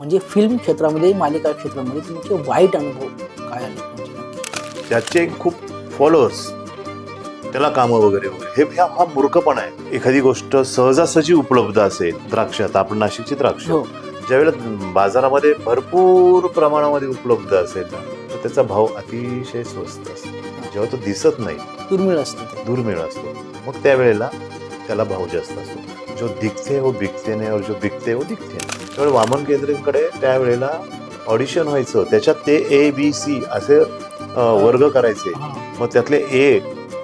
म्हणजे फिल्म क्षेत्रामध्ये, मालिका क्षेत्रामध्ये तुमचे वाईट अनुभव काय आले म्हणजे नक्की? त्याचे खूप फॉलोअर्स, त्याला कामं वगैरे वगैरे हे हा मूर्खपणा आहे. एखादी गोष्ट सहजासहजी उपलब्ध असेल, द्राक्ष, आता आपण नाशिकची द्राक्ष हो. ज्यावेळेला बाजारामध्ये भरपूर प्रमाणामध्ये उपलब्ध असेल ना, तर त्याचा भाव अतिशय स्वस्त असतो. जेव्हा तो दिसत नाही, दुर्मिळ असतं ते. दुर्मिळ असतो, मग त्यावेळेला त्याला भाव जास्त असतो. जो दिखते हो बिकते नाही, और जो बिकते हो दिखते नाही. त्यामुळे वामन केंद्रेकडे त्यावेळेला ऑडिशन व्हायचं, त्याच्यात ते A B C असे वर्ग करायचे. हा. मग त्यातले ए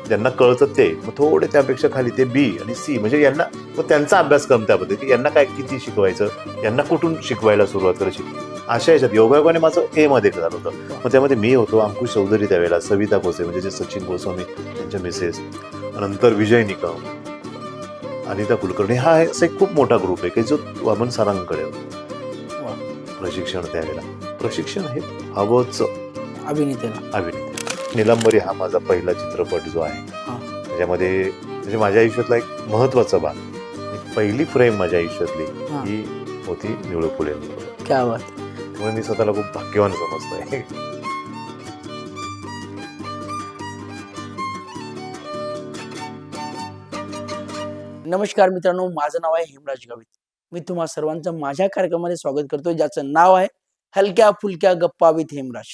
ज्यांना कळतं ते, मग थोडे त्यापेक्षा खाली ते बी आणि सी, म्हणजे यांना मग त्यांचा अभ्यासक्रम त्याबद्दल की यांना काय किती शिकवायचं, यांना कुठून शिकवायला सुरुवात करायची, अशा याच्यात योगायोगाने माझं ए मध्ये झालं होतं. मग त्यामध्ये मी होतो, अंकुश चौधरी त्यावेळेला, सविता कोसे म्हणजे जे सचिन गोस्वामी त्यांच्या मिसेस, नंतर विजय निकम, अनिता कुलकर्णी, हा असा एक खूप मोठा ग्रुप आहे की जो वामन सरांकडे होता. वा. प्रशिक्षण त्यावेळेला प्रशिक्षण हे हवंच. अभिनेत्याला. अभिनेते निलंबरी हा माझा पहिला चित्रपट जो आहे, हा. त्याच्यामध्ये म्हणजे माझ्या आयुष्यातला एक महत्वाचा भाग, एक पहिली फ्रेम माझ्या आयुष्यातली हा. ही होती निळू फुले. क्या बात. त्यामुळे मी स्वतःला खूप भाग्यवान समजतोय. नमस्कार मित्रांनो, माझं नाव आहे हेमराज गावित. मी तुम्हा सर्वांचं माझ्या कार्यक्रमामध्ये स्वागत करतोय, ज्याचं नाव आहे हलक्या फुलक्या गप्पा विथ हेमराज.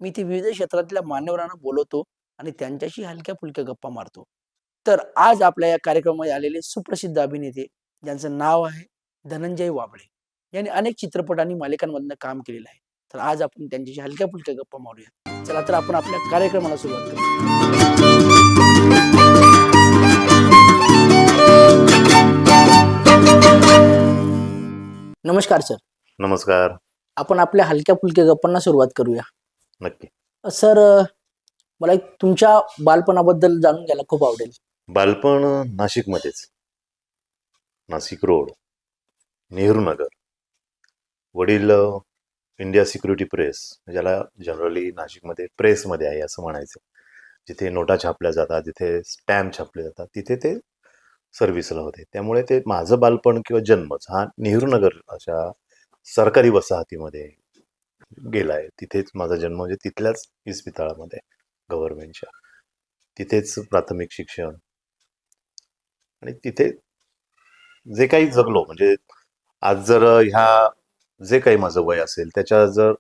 मी ते विविध क्षेत्रातल्या मान्यवरांना बोलवतो आणि त्यांच्याशी हलक्या फुलक्या गप्पा मारतो. तर आज आपल्या या कार्यक्रमामध्ये आलेले सुप्रसिद्ध अभिनेते, ज्यांचं नाव आहे धनंजय वाबळे, यांनी अनेक चित्रपट आणि मालिकांमधनं काम केलेलं आहे. तर आज आपण त्यांच्याशी हलक्या फुलक्या गप्पा मारूया. चला तर आपण आपल्या कार्यक्रमाला सुरुवात करू. नमस्कार सर. नमस्कार. आपण आपल्या हलक्या फुलक्या गप्पांना सुरुवात करूया. नक्की. सर, मला एक तुमच्या बालपणाबद्दल जाणून घ्यायला खूप आवडेल. बालपण नाशिकमध्येच, नाशिक रोड, नेहरू नगर. वडील इंडिया सिक्युरिटी प्रेस, ज्याला जनरली नाशिकमध्ये प्रेसमध्ये आहे असं म्हणायचं, जिथे नोटा छापल्या जातात, जिथे स्टॅम्प छापले जातात, तिथे ते सर्व्हिसला होते. त्यामुळे ते माझं बालपण किंवा जन्मच हा नेहरू नगर अशा सरकारी वसाहतीमध्ये गेला आहे. तिथेच माझा जन्म, म्हणजे तिथल्याच इस्पितळामध्ये गव्हर्नमेंटच्या, तिथेच प्राथमिक शिक्षण, आणि तिथे जे काही जगलो, म्हणजे आज जर ह्या जे काही माझं वय असेल त्याच्या जर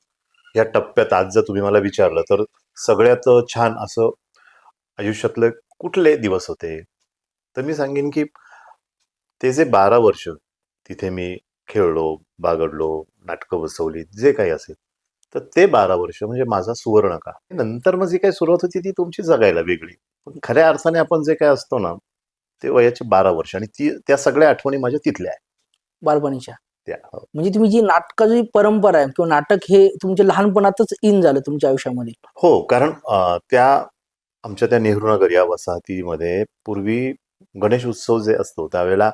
ह्या टप्प्यात आज जर तुम्ही मला विचारलं, तर सगळ्यात छान असं आयुष्यातले कुठले दिवस होते, तर मी सांगेन की ते जे 12 वर्ष तिथे मी खेळलो, बागडलो, नाटकं बसवली, जे काही असेल, तर ते 12 वर्ष म्हणजे माझा सुवर्णकाळ. नंतर मग जी काही सुरुवात होती ती तुमची जगायला वेगळी, पण खऱ्या अर्थाने आपण जे काय असतो ना, ते वयाचे 12 वर्ष, आणि त्या सगळ्या आठवणी माझ्या तिथल्या आहेत. बालपणीच्या. त्या म्हणजे तुम्ही जी नाटकाची परंपरा आहे किंवा नाटक हे तुमच्या लहानपणातच इन झालं तुमच्या आयुष्यामध्ये. हो, कारण त्या आमच्या त्या नेहरू नगर या वसाहतीमध्ये पूर्वी गणेश उत्सव जे असतो त्यावेळेला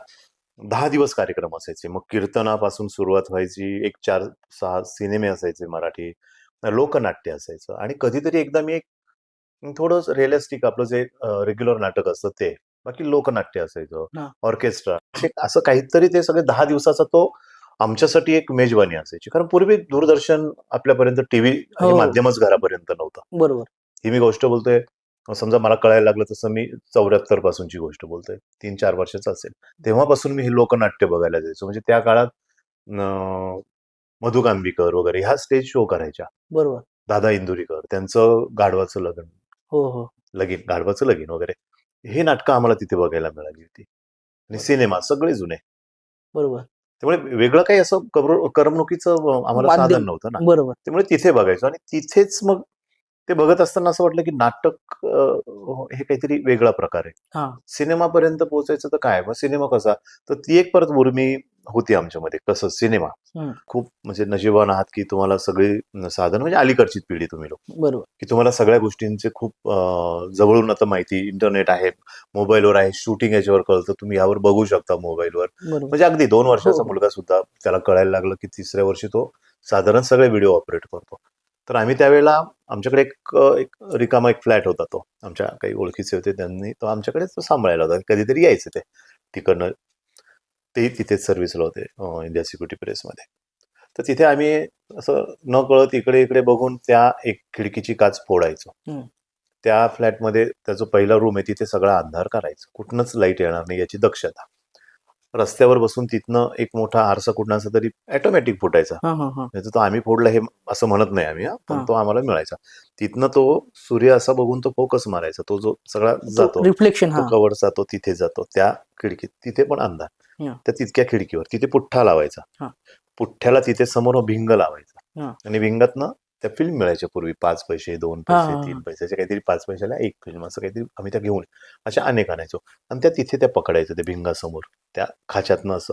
10 दिवस कार्यक्रम असायचे. मग कीर्तनापासून सुरुवात व्हायची, एक 4-6 सिनेमे असायचे मराठी, लोकनाट्य असायचं, आणि कधीतरी एकदा मी एक थोडं रिअलिस्टिक आपलं जे रेग्युलर नाटक असतं ते, बाकी लोकनाट्य असायचं, हा. ऑर्केस्ट्रा, असं काहीतरी. ते सगळे 10 दिवसाचा तो आमच्यासाठी एक मेजवानी असायची. कारण पूर्वी दूरदर्शन आपल्यापर्यंत, टीव्ही हे हो. माध्यमच घरापर्यंत नव्हतं. बरोबर. ही मी गोष्ट बोलतोय, समजा मला कळायला लागलं तसं मी 74 पासूनची गोष्ट बोलतोय, 3-4 वर्षाचं असेल. तेव्हापासून मी हे लोकनाट्य बघायला जायचो. म्हणजे त्या काळात मधु कांबीकर वगैरे ह्या स्टेज शो करायच्या. बरोबर. दादा इंदुरीकर त्यांचं गाढवाचं लग्न, हो हो. गाढवाचं लगीन वगैरे, हे नाटकं आम्हाला तिथे बघायला मिळाली होती. आणि सिनेमा सगळे जुने. बरोबर. त्यामुळे वेगळं काही असं करमणुकीचं आम्हाला माध्यम. साधन नव्हतं ना. बरोबर. त्यामुळे तिथे बघायचो, आणि तिथेच मग ते बघत असताना असं वाटलं की नाटक हे काहीतरी वेगळा प्रकार आहे. हा. सिनेमापर्यंत पोहोचायचं तर काय, मग सिनेमा कसा, तर ती एक परत उर्मी होती आमच्यामध्ये. कसं सिनेमा हम्म. खूप, म्हणजे नशिबान आहात की तुम्हाला सगळी साधन, म्हणजे अलीकडची पिढी तुम्ही लोक, बरोबर. की तुम्हाला सगळ्या गोष्टींचे खूप जवळून आता माहिती, इंटरनेट आहे, मोबाईलवर आहे, शूटिंग याच्यावर कळतं, तुम्ही यावर बघू शकता मोबाईलवर. बरोबर. म्हणजे अगदी 2 वर्षाचा हो. मुलगा सुद्धा त्याला कळायला लागलं की 3ऱ्या वर्षी तो साधारण सगळे व्हिडिओ ऑपरेट करतो. तर आम्ही त्यावेळेला आमच्याकडे एक रिकामा एक फ्लॅट होता, तो आमच्या काही ओळखीचे होते, त्यांनी तो आमच्याकडे तो सांभाळायला होता. कधीतरी यायचे ते तिकडनं, ते तिथेच सर्व्हिसला होते इंडिया सिक्युरिटी प्रेसमध्ये. तर तिथे आम्ही असं न कळत इकडे इकडे बघून त्या एक खिडकीची काच फोडायचो. हम्म. त्या फ्लॅटमध्ये त्याचा पहिला रूम आहे तिथे सगळा अंधार करायचा, कुठनंच लाईट येणार नाही याची दक्षता. रस्त्यावर बसून तिथनं एक मोठा आरसा कुठनाचा तरी ऑटोमॅटिक फुटायचा. हा हा हा त्याचं तो आम्ही फोडला हे असं म्हणत नाही आम्ही, पण हा. तो आम्हाला मिळायचा. तिथनं तो सूर्य असा बघून तो फोकस मारायचा, तो जो सगळा जातो, रिफ्लेक्शन. तो हा कवर जातो, तिथे जातो त्या खिडकीत. तिथे पण अंधार. हा. त्या तितक्या खिडकीवर तिथे पुठ्ठा लावायचा. हा. पुठ्ठ्याला तिथे समोर भिंग लावायचा. हा. आणि भिंगातनं त्या फिल्म मिळायच्या पूर्वी 5 पैसे, 2 हा, पैसे, हा, 3 हा. पैशाच्या काहीतरी 5 पैशाला एक फिल्म असं काहीतरी आम्ही त्या घेऊन अशा अनेक आणायचो. आणि त्या तिथे त्या पकडायचं त्या भिंगासमोर त्या खाच्यातनं असं,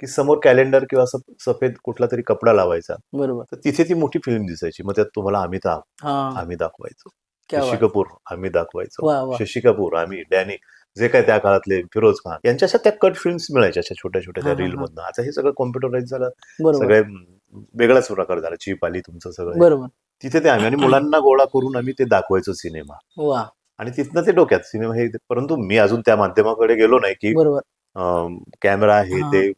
की समोर कॅलेंडर किंवा असं सफेद कुठला तरी कपडा लावायचा. बरोबर. तर तिथे ती मोठी फिल्म दिसायची. मग त्यात तुम्हाला अमिताभ हा. आम्ही दाखवायचो, क्या ऋषी बात. कपूर आम्ही दाखवायचो, वा वा. शशी कपूर आम्ही, डॅनी, जे काय त्या काळातले फिरोज खान यांच्या अशा त्या कट फिल्म्स मिळायच्या अशा छोट्या छोट्या हा त्या हा रील हा मधनं. आता हे सगळं कॉम्प्युटराईज झालं, बरोबर सगळे वेगळाच प्रकार झाला, चिप आली तुमचं सगळं. बरोबर. तिथे ते आम्ही आणि मुलांना गोळा करून आम्ही ते दाखवायचो सिनेमा. वा. आणि तिथनं ते डोक्यात सिनेमा हे. परंतु मी अजून त्या माध्यमाकडे गेलो नाही की बरोबर. कॅमेरा हे हा. ते.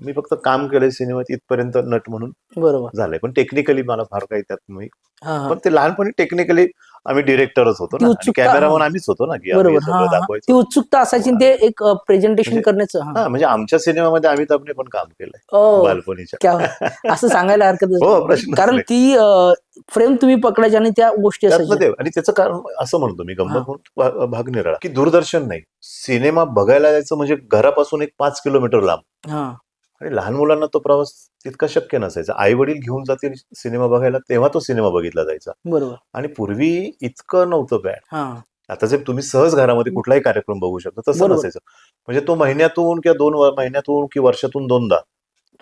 मी फक्त काम केलंय सिनेमात इथपर्यंत नट म्हणून बरोबर. झालंय, पण टेक्निकली मला फार काही त्यात मी. हा हा पण ते लहानपणी टेक्निकली आम्ही डिरेक्टरच होतो ती ना, आणि उत्सुकता. कॅमेरामन हा आम्हीच होतो ना, की आम्ही हे बरोबर. हा सगळं हा ती दाखवायचो. उत्सुकता असायची आणि ते एक प्रेझेंटेशन म्हणजे करण्याचं. हा. हा, म्हणजे आमच्या सिनेमामध्ये अमिताभने पण काम केलंय ओ, क्या बालपणीच्या. असं सांगायला हरकतच हो, नाही. प्रश्नच कारण नाही. ती फ्रेम तुम्ही पकडायची आणि त्या गोष्टी त्यातनं असायच्या. ते. आणि त्याचं कारण असं म्हणतो मी, हा गंमत म्हणून भाग निराळा, की दूरदर्शन नाही, सिनेमा बघायला जायचं म्हणजे घरापासून एक 5 किलोमीटर लांब. हा आणि लहान मुलांना तो प्रवास तितका शक्य नसायचा. आई वडील घेऊन जातील सिनेमा बघायला तेव्हा तो सिनेमा बघितला जायचा. बरोबर. आणि पूर्वी इतकं नव्हतं बॅड. हा आता जे तुम्ही सहज घरामध्ये कुठलाही कार्यक्रम बघू शकता तसं बरोबर. नसायचं. म्हणजे तो महिन्यातून किंवा 2 महिन्यातून किंवा वर्षातून 2दा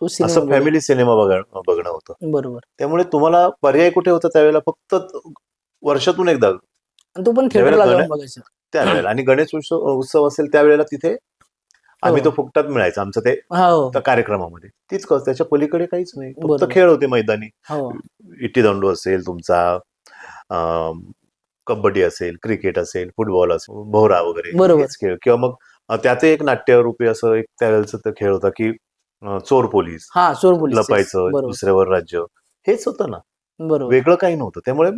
तो सिनेमा असं फॅमिली सिनेमा बघणं होतं. बरोबर. त्यामुळे तुम्हाला पर्याय कुठे होता त्यावेळेला, फक्त वर्षातून एकदा आणि तो पण ज्यावेळेला थिएटरला जाऊन बघायचा. त्यावेळेला. आणि गणेश उत्सव असेल त्यावेळेला तिथे आम्ही तो फुकटात मिळायचा आमचं ते हो त्या कार्यक्रमामध्ये. तितकंच, त्याच्या पलीकडे काहीच नाही. फक्त बरोबर. खेळ होते मैदानी. हो इटी दांडू असेल तुमचा, कबड्डी असेल, क्रिकेट असेल, फुटबॉल असेल, भोवरा वगैरे बरोबर. हेच खेळ. किंवा मग त्यात एक नाट्यरूपी असं एक त्यावेळेचं तो खेळ होता की चोर पोलीस, हा चोर पोलीस लपायचं, बरोबर दुसऱ्यावर राज्य. हेच होतं ना, बरोबर. वेगळं काही नव्हतं. त्यामुळे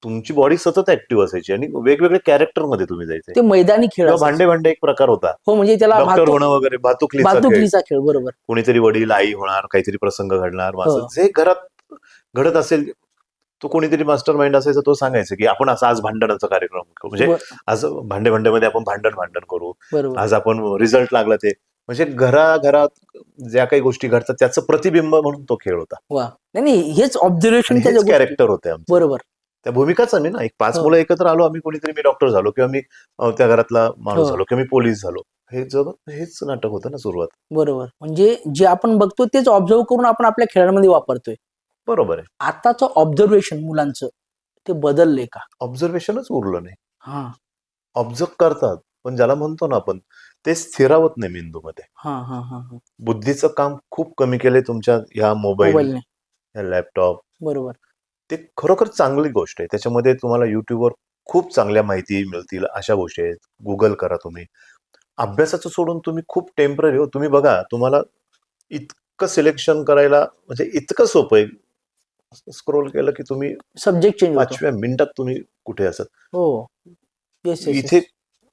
तुमची बॉडी सतत ऍक्टिव्ह असायची आणि वेगवेगळे कॅरेक्टर मध्ये तुम्ही जायचे. ते मैदानी खेळ किंवा असायचे. भांडे भांडे एक प्रकार होता, हो म्हणजे त्याला डॉक्टर होणं वगैरे, भातुकलीचा खेळ. भातुकलीचा खेळ. बरोबर. कोणीतरी वडील आई होणार, काहीतरी प्रसंग घडणार, हो असं जे घरात घडत असेल, तो कोणीतरी मास्टर माइंड असायचा, तो सांगायचा की आपण असं आज भांडणाचा कार्यक्रम करू, म्हणजे आज भांडे भांड्यामध्ये आपण भांडण करू, बरोबर. आज आपण रिझल्ट लागला ते, म्हणजे घराघरात ज्या काही गोष्टी घडतात त्याचं प्रतिबिंब म्हणून तो खेळ होता. वा. नाही हेच ऑब्झर्वेशन कॅरेक्टर होते आमचे. बरोबर. त्या भूमिकाच आम्ही ना, एक 5 हो. मुलं एकत्र आलो आम्ही, कोणीतरी मी डॉक्टर झालो किंवा मी त्या घरातला माणूस हो. झालो किंवा मी पोलीस झालो. हेच नाटक होतं ना सुरुवात. बरोबर. म्हणजे जे आपण बघतो तेच ऑब्झर्व करून आपण आपल्या खेळांमध्ये वापरतोय. बरोबर आहे. आताचं ऑब्झर्वेशन मुलांचं ते बदललंय का? ऑब्झर्वेशनच उरलं नाही. हा ऑब्झर्व करतात, पण ज्याला म्हणतो ना आपण, ते स्थिरावत नाही मेंदूमध्ये. हा हा हा हा बुद्धीचं काम खूप कमी केलंय तुमच्या ह्या मोबाईल, मोबाईलने. ह्या लॅपटॉप. बरोबर. ते खरोखर चांगली गोष्ट आहे. त्याच्यामध्ये तुम्हाला युट्यूबवर खूप चांगल्या माहिती मिळतील, अशा गोष्टी आहेत. गुगल करा तुम्ही. अभ्यासाचं सोडून तुम्ही खूप टेम्पररी हो. तुम्ही बघा, तुम्हाला इतकं सिलेक्शन करायला म्हणजे इतकं सोपं आहे. स्क्रोल केलं की तुम्ही सब्जेक्ट चेंज होतो. 5व्या मिनिटात तुम्ही कुठे असत. हो येस येस इथे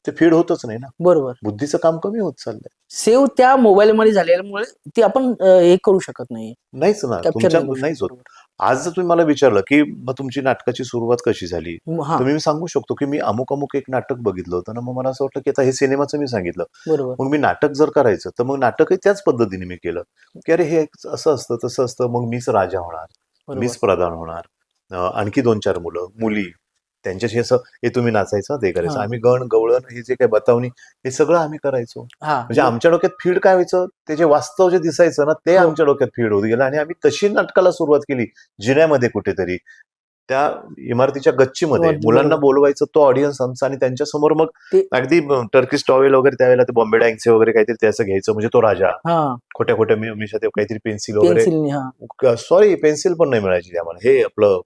ते फीड होतच नाही ना. बरोबर. बुद्धीचं काम कमी होत चाललंय. सेव्ह त्या मोबाईल मध्ये झाल्यामुळे ते आपण हे करू शकत नाही. नाहीच ना, Capture तुमच्या नाही करू नाहीच होत. शकत. आज जर तुम्ही मला विचारलं की मग तुमची नाटकाची सुरुवात कशी झाली, हा तर मी सांगू शकतो की मी अमुक एक नाटक बघितलं होतं ना, मग मला असं वाटलं की आता हे सिनेमाचं मी सांगितलं, बरोबर. मग मी नाटक जर करायचं तर मग नाटकही त्याच पद्धतीने मी केलं की अरे हे असं असतं तसं असतं, मग मीच राजा होणार, बरोबर. मीच प्रधान होणार, आणखी 2-4 मुलं मुली, त्यांच्याशी असं हे तुम्ही नाचायचं ते करायचं, हा. आम्ही गण गवळण हे जे काही बतावणी हे सगळं आम्ही करायचो. हा म्हणजे आमच्या डोक्यात फीड काय व्हायचं, ते जे वास्तव जे दिसायचं ना ते हो. आमच्या डोक्यात फीड होत गेलं आणि आम्ही तशी नाटकाला सुरुवात केली. जिन्यामध्ये कुठेतरी त्या इमारतीच्या गच्चीमध्ये बरोबर. मुलांना बोलवायचं, तो ऑडियन्स आमचा, आणि त्यांच्या समोर मग ते- अगदी टर्किश टॉवेल वगैरे त्यावेळेला ते बॉम्बे डँगचे वगैरे काहीतरी त्याचं घ्यायचं, म्हणजे तो राजा. हा खोट्या खोट्या मिशा, काहीतरी पेन्सिल वगैरे, पेन्सिल. हा सॉरी पेन्सिल पण नाही मिळायची आम्हाला, हे आपलं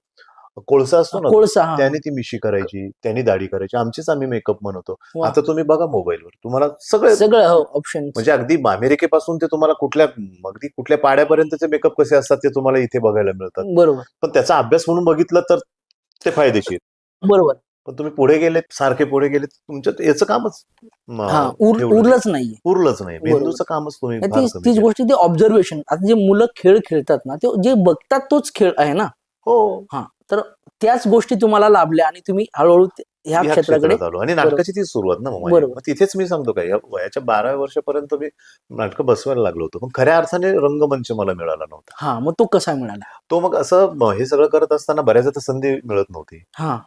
कोळसा असतो ना, कोळसा हा त्याने ती मिशी करायची, त्यांनी दाढी करायची, आम्ही मेकअप म्हणतो. वा. आता तुम्ही बघा मोबाईलवर तुम्हाला सगळे सगळं ऑप्शन म्हणजे अगदी अमेरिकेपासून ते तुम्हाला अगदी कुठल्या पाड्यापर्यंतचे मेकअप कसे असतात ते तुम्हाला इथे बघायला मिळतात. बरोबर पण त्याचा अभ्यास म्हणून बघितलं तर ते फायदेशीर. बरोबर पण तुम्ही पुढे गेलेत, सारखे पुढे गेलेत, तुमचं याचं कामच हा ठेवलं उरलंच नाहीये. उरलंच नाही. बरोबर. मेंदूचं कामच तुम्ही नाही, फार तीच कमी तीच केलं. गोष्ट, ते ऑब्झर्वेशन. आता जे मुलं खेळ खेळतात ना, ते जे बघतात तोच खेळ आहे ना. हो, हा, तर त्याच गोष्टी तुम्हाला लाभल्या आणि तुम्ही हळूहळू ह्या ह्या क्षेत्राकडे. क्षेत्रात आलो आणि नाटकाची ती सुरुवात ना मग माझी. बरोबर. मग तिथेच मी सांगतो काय, या वयाच्या 12व्या वर्षापर्यंत मी नाटकं बसवायला लागलो होतो. पण खऱ्या अर्थाने रंगमंच मला मिळाला नव्हता. हा, मग तो कसा मिळाला? तो मग असं हे सगळं करत असताना बऱ्याचदा संधी मिळत नव्हती. हा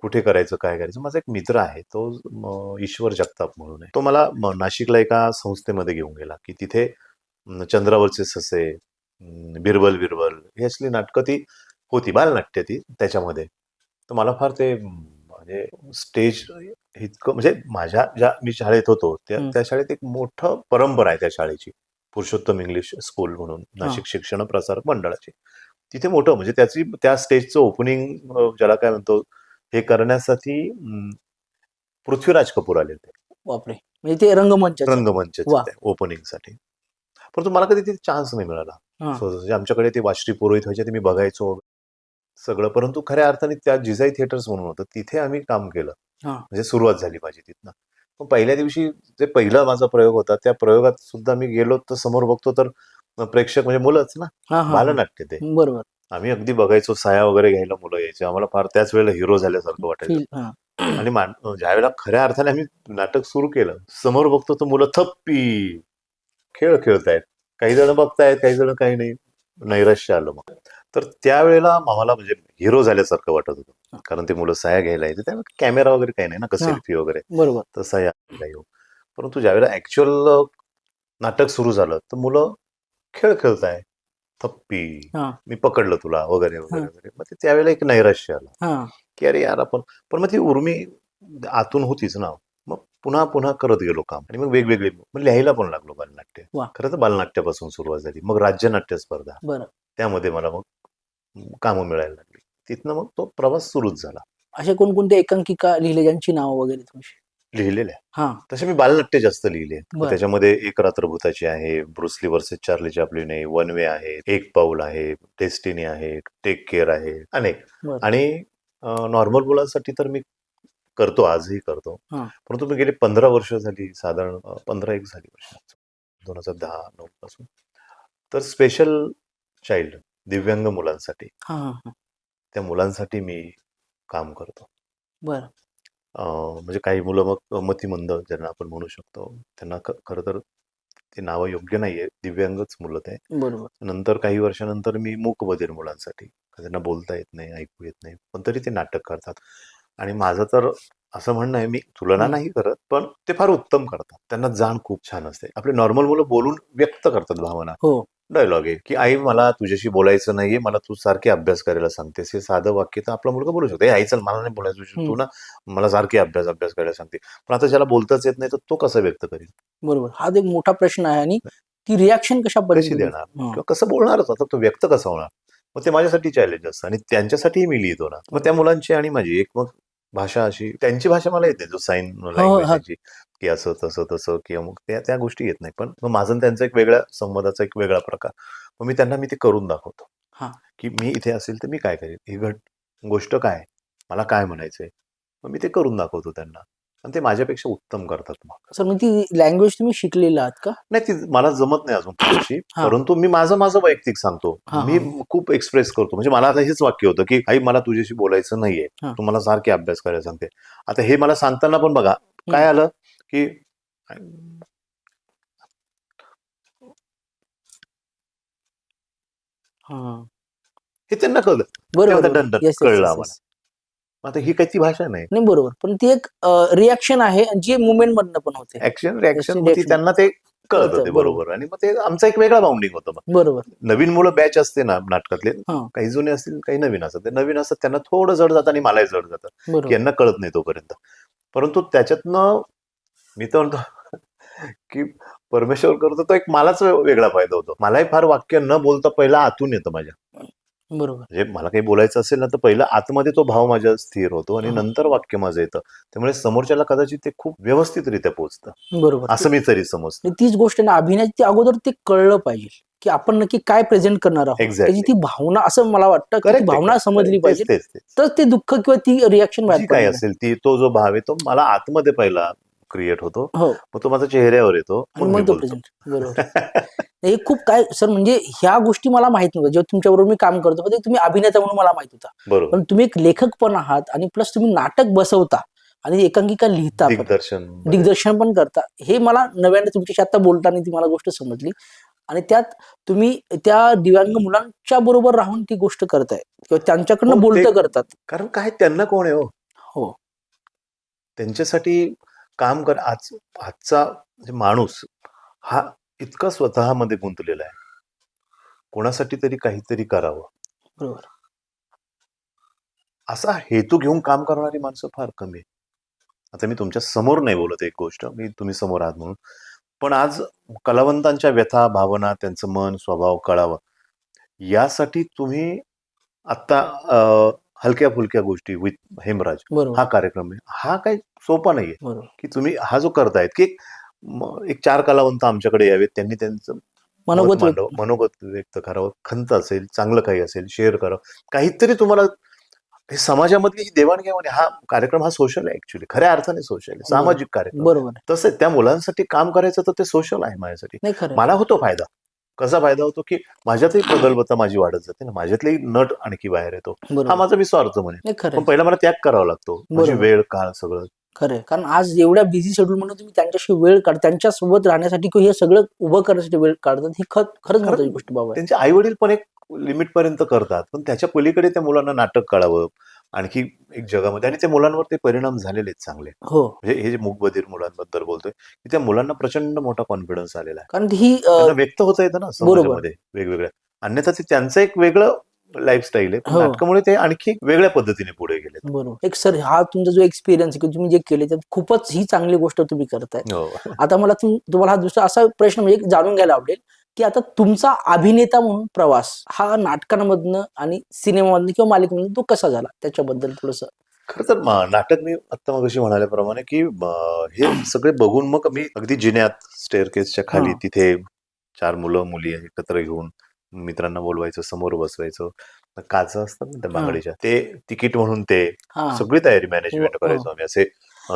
कुठे करायचं, काय करायचं. माझा एक मित्र आहे, तो ईश्वर जगताप म्हणून आहे. तो मला नाशिकला एका संस्थेमध्ये घेऊन गेला, की तिथे चंद्रावरचे ससे, बिरबल बिरबल ही असली नाटकं ती होती, बालनाट्य ती त्याच्यामध्ये. तर मला फार ते म्हणजे स्टेज इतकं म्हणजे मी शाळेत होतो त्या शाळेत एक मोठं परंपरा आहे त्या शाळेची, पुरुषोत्तम इंग्लिश स्कूल म्हणून, नाशिक शिक्षण प्रसारक मंडळाची. तिथे मोठं म्हणजे त्या स्टेजचं ओपनिंग ज्याला काय म्हणतो हे करण्यासाठी पृथ्वीराज कपूर आले होते बापरे, म्हणजे ते रंगमंचाचं. रंगमंचाचे वा. ओपनिंगसाठी. परंतु मला कधी तिथे चान्स नाही मिळाला. हा. म्हणजे आमच्याकडे ते वाश्री पुरोहित व्हायचे, ते मी बघायचो सगळं. परंतु खऱ्या अर्थाने त्या जिजाई थिएटर्स म्हणून होतं, तिथे आम्ही काम केलं. हा. म्हणजे सुरुवात झाली माझी तिथनं. पण पहिल्या दिवशी जे पहिला माझा प्रयोग होता, त्या प्रयोगात सुद्धा मी गेलो तर समोर बघतो तर प्रेक्षक म्हणजे मुलंच ना, हा, हा, बालनाट्य ते. बरोबर. आम्ही अगदी बघायचो, साया वगैरे घ्यायला मुलं यायचे. आम्हाला फार त्याच वेळेला हिरो झाल्यासारखं वाटायचं. फील. हा. आणि ज्यावेळेला खऱ्या अर्थाने आम्ही नाटक सुरू केलं, समोर बघतो तर मुलं थप्पी खेळ खेळतायत. काही जण बघतायत, काही जण काही नाही. नैराश्य आलं मग. तर त्यावेळेला आम्हाला म्हणजे हिरो झाल्यासारखं वाटत होतं. कारण ते मुलं सह्या घ्यायला यायचे. त्यावेळेला कॅमेरा वगैरे काही नाही ना, का हा. सेल्फी वगैरे. बरोबर. तर सह्या घ्यायला येऊ. परंतु ज्यावेळेला ऍक्च्युअल नाटक सुरू झालं तर मुलं खेळ खेळताय, थप्पी, हा. मी पकडलं तुला वगैरे वगैरे वगैरे. मग ते त्यावेळेला एक नैराश्य आलं, हा. की अरे यार आपण. पण मग ती उर्मी आतून होतीच ना. मग पुन्हा पुन्हा करत गेलो काम. आणि मग वेगवेगळे मग लिहायला पण लागलो बालनाट्य. वा. खरं तर बालनाट्यापासून सुरुवात झाली. मग राज्यनाट्य स्पर्धा, बरं. त्यामध्ये मला मग कामं मिळायला लागली. तिथनं मग तो प्रवास सुरूच झाला. अशा कोणकोणत्या एकांकिका लिहिले ज्यांची नावं वगैरे तुमची? लिहिलेल्या हा. तसे मी बालनाट्य जास्त लिहिले. बरं. त्याच्यामध्ये एक रात्रभूताची आहे, ब्रुसली वर्सेस चार्ली चॅप्लिन आहे, वन वे आहे, एक पाऊल आहे, डेस्टिनी आहे, टेक केअर आहे, अनेक. बरं. आणि नॉर्मल मुलांसाठी तर मी करतो, आजही करतो. हा. परंतु मी गेली 15 वर्ष झाली, साधारण 15 एक झाली वर्ष, 2010-9 पासून, तर स्पेशल चाइल्ड, दिव्यांग मुलांसाठी, हा, हा, हा. त्या मुलांसाठी मी काम करतो. बरं. म्हणजे काही मुलं मग मतिमंद ज्यांना आपण म्हणू शकतो, त्यांना खरं तर ते नावं योग्य नाहीये, दिव्यांगच मुलं ते. बरोबर. नंतर काही वर्षानंतर मी मूकबधिर मुलांसाठी, त्यांना बोलता येत नाही, ऐकू येत नाही, पण तरी ते नाटक करतात. आणि माझं तर असं म्हणणं आहे, मी तुलना नाही करत, पण ते फार उत्तम करतात. त्यांना जाण खूप छान असते. आपले नॉर्मल मुलं बोलून व्यक्त करतात भावना. हो. डायलॉग आहे, की आई मला तुझ्याशी बोलायचं नाहीये, मला तू सारखी अभ्यास करायला सांगतेस. हे साधं वाक्य तर आपला मुलगा बोलू शकतो. आई चल मला नाही बोलायचं तुझ्याशी, तू ना मला सारखी अभ्यास करायला सांगते. पण आता ज्याला बोलताच येत नाही तर तो कसं व्यक्त करेल? बरोबर. हा एक मोठा प्रश्न आहे. आणि ती रिॲक्शन कशा कशी पद्धतीने देणार किंवा कसं बोलणारच, आता तो व्यक्त कसा होणार? मग ते माझ्यासाठी चॅलेंज असतं आणि त्यांच्यासाठीही मी लिहितो ना. मग त्या मुलांची आणि माझी एक मग भाषा अशी, त्यांची भाषा मला येते, जो साईन लँग्वेज त्याची, की असं तसं तसं, किंवा मग त्या गोष्टी येत नाही. पण मग माझं आणि त्यांचा एक वेगळा संवादाचा एक वेगळा प्रकार. मग मी ते करून दाखवतो, की मी इथे असेल तर मी काय करेन, ही गोष्ट काय, मला काय म्हणायचंय, मग मी ते करून दाखवतो त्यांना. आणि ते माझ्यापेक्षा उत्तम करतात. मग सर, मग ती लँग्वेज तुम्ही शिकलेला आहात का? नाही, ती मला जमत नाही अजून तशी. हा. परंतु मी माझं वैयक्तिक सांगतो. मी खूप एक्सप्रेस करतो. म्हणजे मला आता हेच वाक्य होतं, की आई मला तुझ्याशी बोलायचं नाहीये, तू मला सारखी अभ्यास करायला सांगते. आता हे मला सांगताना पण बघा काय आलं, की हे त्यांना कळलं. बरोबर. कळलं आम्हाला. आता ही काही ती भाषा नाही. नाही, बरोबर. पण ती एक रिॲक्शन आहे जी मुवमेंट मधनं पण होते. ऍक्शन रिॲक्शन त्यांना ते कळतं ते बरोबर. आणि मग ते आमचा एक वेगळा बाउंडिंग होतं. मग बरोबर. नवीन मुलं बॅच असते ना नाटकातले, काही जुने असतील, काही नवीन असतात. ते नवीन असतात त्यांना थोडं जड जातं आणि मलाही जड जातं, की यांना कळत नाही तोपर्यंत. परंतु त्याच्यातनं मी तर म्हणतो की परमेश्वर करतो तो एक मलाच वेगळा फायदा होतो. मलाही फार वाक्य न बोलता पहिला आतून येतं माझ्या, बरोबर. म्हणजे मला काही बोलायचं असेल ना, तर पहिलं आतमध्ये तो भाव माझ्या स्थिर होतो आणि हां. नंतर वाक्य माझं येतं. त्यामुळे समोरच्याला कदाचित ते खूप व्यवस्थितरित्या पोहोचतं. बरोबर. असं मी तरी समजतो. आणि तीच गोष्ट ना अभिनयाच्या अगोदर ते कळलं पाहिजे, की आपण नक्की काय प्रेझेंट करणार आहोत. त्याची एक्झॅक्टली. ती भावना असं मला वाटतं, की ती करेक्ट आहे, भावना करेक्ट. समजली तेच, पाहिजे. तेच, तेच. तर ते दुःख किंवा ती रिएक्शन बाहेर जी काही पडणार आहे. असेल ती तो जो भाव आहे तो मला आतमध्ये पहिला क्रिएट होतो. हो. मग तो माझ्या चेहऱ्यावर येतो. आणि मग मी मग तो बोलतो. प्रेझेंट. बरोबर. हे खूप काय सर म्हणजे ह्या गोष्टी मला माहित नव्हत्या. जेव्हा तुमच्याबरोबर मी काम करतो, पण ते तुम्ही अभिनेता म्हणून मला माहित होता. बरोबर. पण तुम्ही एक लेखक पण आहात आणि प्लस तुम्ही नाटक बसवता आणि एकांकिका लिहिता पण. दिग्दर्शन बरेच. दिग्दर्शन पण करता. हे मला नव्याने तुमच्याशी आता बोलताना ती मला गोष्ट समजली आणि त्यात तुम्ही त्या दिव्यांग मुलांच्या बरोबर राहून ती गोष्ट करताय किंवा त्यांच्याकडनं हो, ते बोलतं करतात. कारण काय त्यांना कोण आहे हो? हो. त्यांच्यासाठी काम कर आजचा म्हणजे माणूस हा इतका स्वतःमध्ये गुंतलेला आहे. कोणासाठी तरी काहीतरी करावं. बरोबर. असा हेतू घेऊन काम करणारी माणसं फार कमी आहेत. आता मी तुमच्या समोर नाही बोलत एक गोष्ट, तुम्ही समोर आहात म्हणून. पण आज कलावंतांच्या व्यथा, भावना, त्यांचं मन, स्वभाव कळावं, यासाठी तुम्ही आत्ता हलक्या-फुलक्या गोष्टी विथ हेमराज बरोबर. हा कार्यक्रम आहे. हा काही सोपा नाहीये, बरोबर. की तुम्ही हा जो करतायत, की एक 4 कलावंत आमच्याकडे यावेत, त्यांनी त्यांचं मत मनोगत मांडावं, मनोगत व्यक्त करावं, खंत असेल, चांगलं काही असेल, शेअर करावं. काहीतरी तुम्हाला हे समाजामधली ही देवाण-घेवाण आहे. हा कार्यक्रम हा सोशल आहे ॲक्चुअली. खऱ्या अर्थाने सोशल आहे. बरोबर. सामाजिक कार्यक्रम. बरोबर आहे. तसं त्या मुलांसाठी काम करायचं तर ते सोशल आहे माझ्यासाठी. नाही खरं मला आहे. होतो फायदा. कसा फायदा होतो, की माझ्यातही प्रगल्भता माझी वाढत जाते ना. माझ्यातलाही नट आणखी बाहेर येतो. हा बरोबर. माझा निस्वार्थ म्हणेन. नाही खरं पण आहे. पहिला मला त्याग करावा लागतो. माझी बरोबर. वेळ, काळ सगळं. खरं आहे. कारण आज एवढ्या बिझी शेड्यूलमधून तुम्ही त्यांच्याशी वेळ काढ त्यांच्यासोबत राहण्यासाठी किंवा हे सगळं उभं करण्यासाठी वेळ काढतात. ही खरंच महत्त्वाची कारण गोष्ट बाबा आहे. त्यांचे आई-वडील पण एक लिमिटपर्यंत करतात. पण त्याच्या पलीकडे त्या मुलांना नाटक कळावं. आणखी एक जगामध्ये आणि त्या मुलांवर ते परिणाम झालेले आहेत चांगले. हो. म्हणजे हे जे मूकबधीर मुलांबद्दल बोलतोय, की त्या मुलांना प्रचंड मोठा कॉन्फिडन्स आलेला आहे. कारण ही त्यांना व्यक्त होता येतं ना बरोबर. समाजामध्ये वेगवेगळ्या. अन्यथा ते त्यांचं एक वेगळं लाईफस्टाईल आहे. पण हो. नाटकामुळे ते आणखी एक वेगळ्या पद्धतीने पुढे गेलेत. बरोबर. एक सर हा तुमचा जो एक्सपिरियन्स आहे की तुम्ही जे केले त्यात खूपच ही चांगली गोष्ट तुम्ही करताय. हो. आता मला तुम्हाला हा दुसरा असा प्रश्न म्हणजे जाणून घ्यायला आवडेल, की आता तुमचा अभिनेता म्हणून प्रवास हा नाटकांमधनं आणि सिनेमामधनं किंवा मालिकेमधनं तो कसा झाला? त्याच्याबद्दल थोडंसं खरं तर नाटक मी आत्ता मगाशी म्हणाल्याप्रमाणे, की हे सगळे बघून मग मी अगदी जिन्यात स्टेअरकेसच्या खाली हां. तिथे 4 मुलं-मुली एकत्र घेऊन मित्रांना बोलवायचं, समोर बसवायचं. काचं असतात ना त्या हां. बांगडीच्या, ते तिकीट म्हणून ते हां. सगळी तयारी हो, मॅनेजमेंट हो. करायचो आम्ही. असे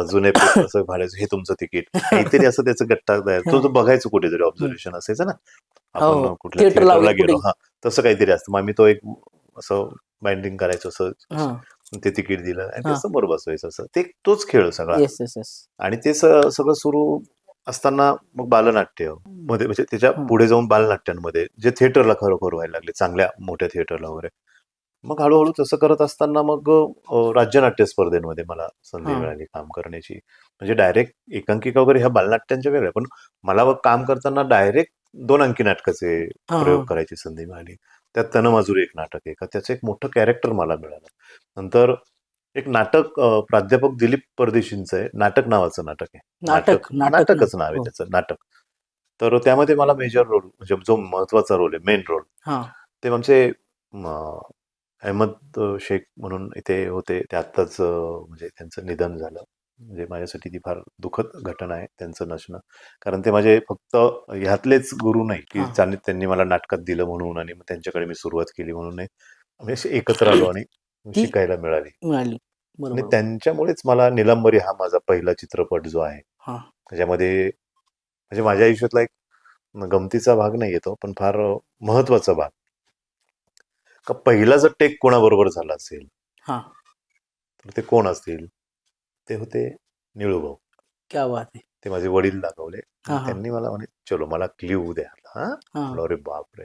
जुने पेपर असं फाडायचो, हे तुमचं तिकीट. काहीतरी असं त्याचं गट्टा तयार तो जो बघायचो कुठेतरी हं. ऑब्झर्वेशन असायचं ना. हो, आपण हो. कुठल्या थिएटरला थिएटरला वगैरे गेलो कुठेही. हां, तसं काहीतरी असतं. मग आम्ही तो एक असं बाइंडिंग करायचो असं हां. ते तिकीट दिलं आणि ते हां. समोर बसवायचं असं. तोच खेळ सगळा. Yes, yes, yes. आणि ते सगळं सुरू असताना मग बालनाट्य मध्ये म्हणजे त्याच्या हां. पुढे जाऊन बालनाट्यांमध्ये जे थिएटरला खरोखर व्हायला लागले, चांगल्या मोठ्या थिएटरला वगैरे. मग हळू-हळू तसं करत असताना मग राज्यनाट्य स्पर्धेमध्ये मला संधी हां. मिळाली काम करण्याची. म्हणजे डायरेक्ट एकांकिका वगैरे ह्या बालनाट्यांच्या वेगळ्या. पण मला मग काम करताना डायरेक्ट 2 अंकी नाटकाचे हां, प्रयोग हां. करायची संधी मिळाली. त्यात तनमाजुरी एक नाटक आहे का त्याचं एक मोठं कॅरेक्टर मला मिळालं. नंतर एक नाटक प्राध्यापक दिलीप परदेशींचं आहे. नाटक नावाचं नाटक आहे. नाटक नाटकच नाही. नाव आहे हो. त्याचं, नाटक. तर त्यामध्ये मला मेजर रोल म्हणजे जो महत्वाचा रोल आहे, मेन रोल. हां. ते आमचे अहमद शेख म्हणून इथे होते. ते आत्ताच म्हणजे त्यांचं निधन झालं. म्हणजे माझ्यासाठी ती फार दुःखद घटना आहे त्यांचं नसणं. कारण ते माझे फक्त ह्यातलेच गुरु नाही, की हां. त्यांनी मला नाटकात दिलं म्हणून आणि मग त्यांच्याकडे मी सुरुवात केली म्हणून नाही. आम्ही असे एकत्र आलो आणि ती शिकायला मिळाली. मिळाली. आणि बरोबर. त्यांच्यामुळेच मला निलंबरी हा माझा पहिला चित्रपट जो आहे, हां. त्याच्यामध्ये म्हणजे माझ्या आयुष्यातला एक गमतीचा भाग नाहीये तो, पण फार महत्वाचा भाग. का पहिला जर टेक कोणाबरोबर झाला असेल, हां. तर ते कोण असतील? ते होते निळूभाऊ. क्या बात है! ते माझे वडील दाखवले आणि हां, हां. त्यांनी मला म्हणे, "चलो मला क्लू द्या." हां? हां. म्हटलं, "अरे बापरे!"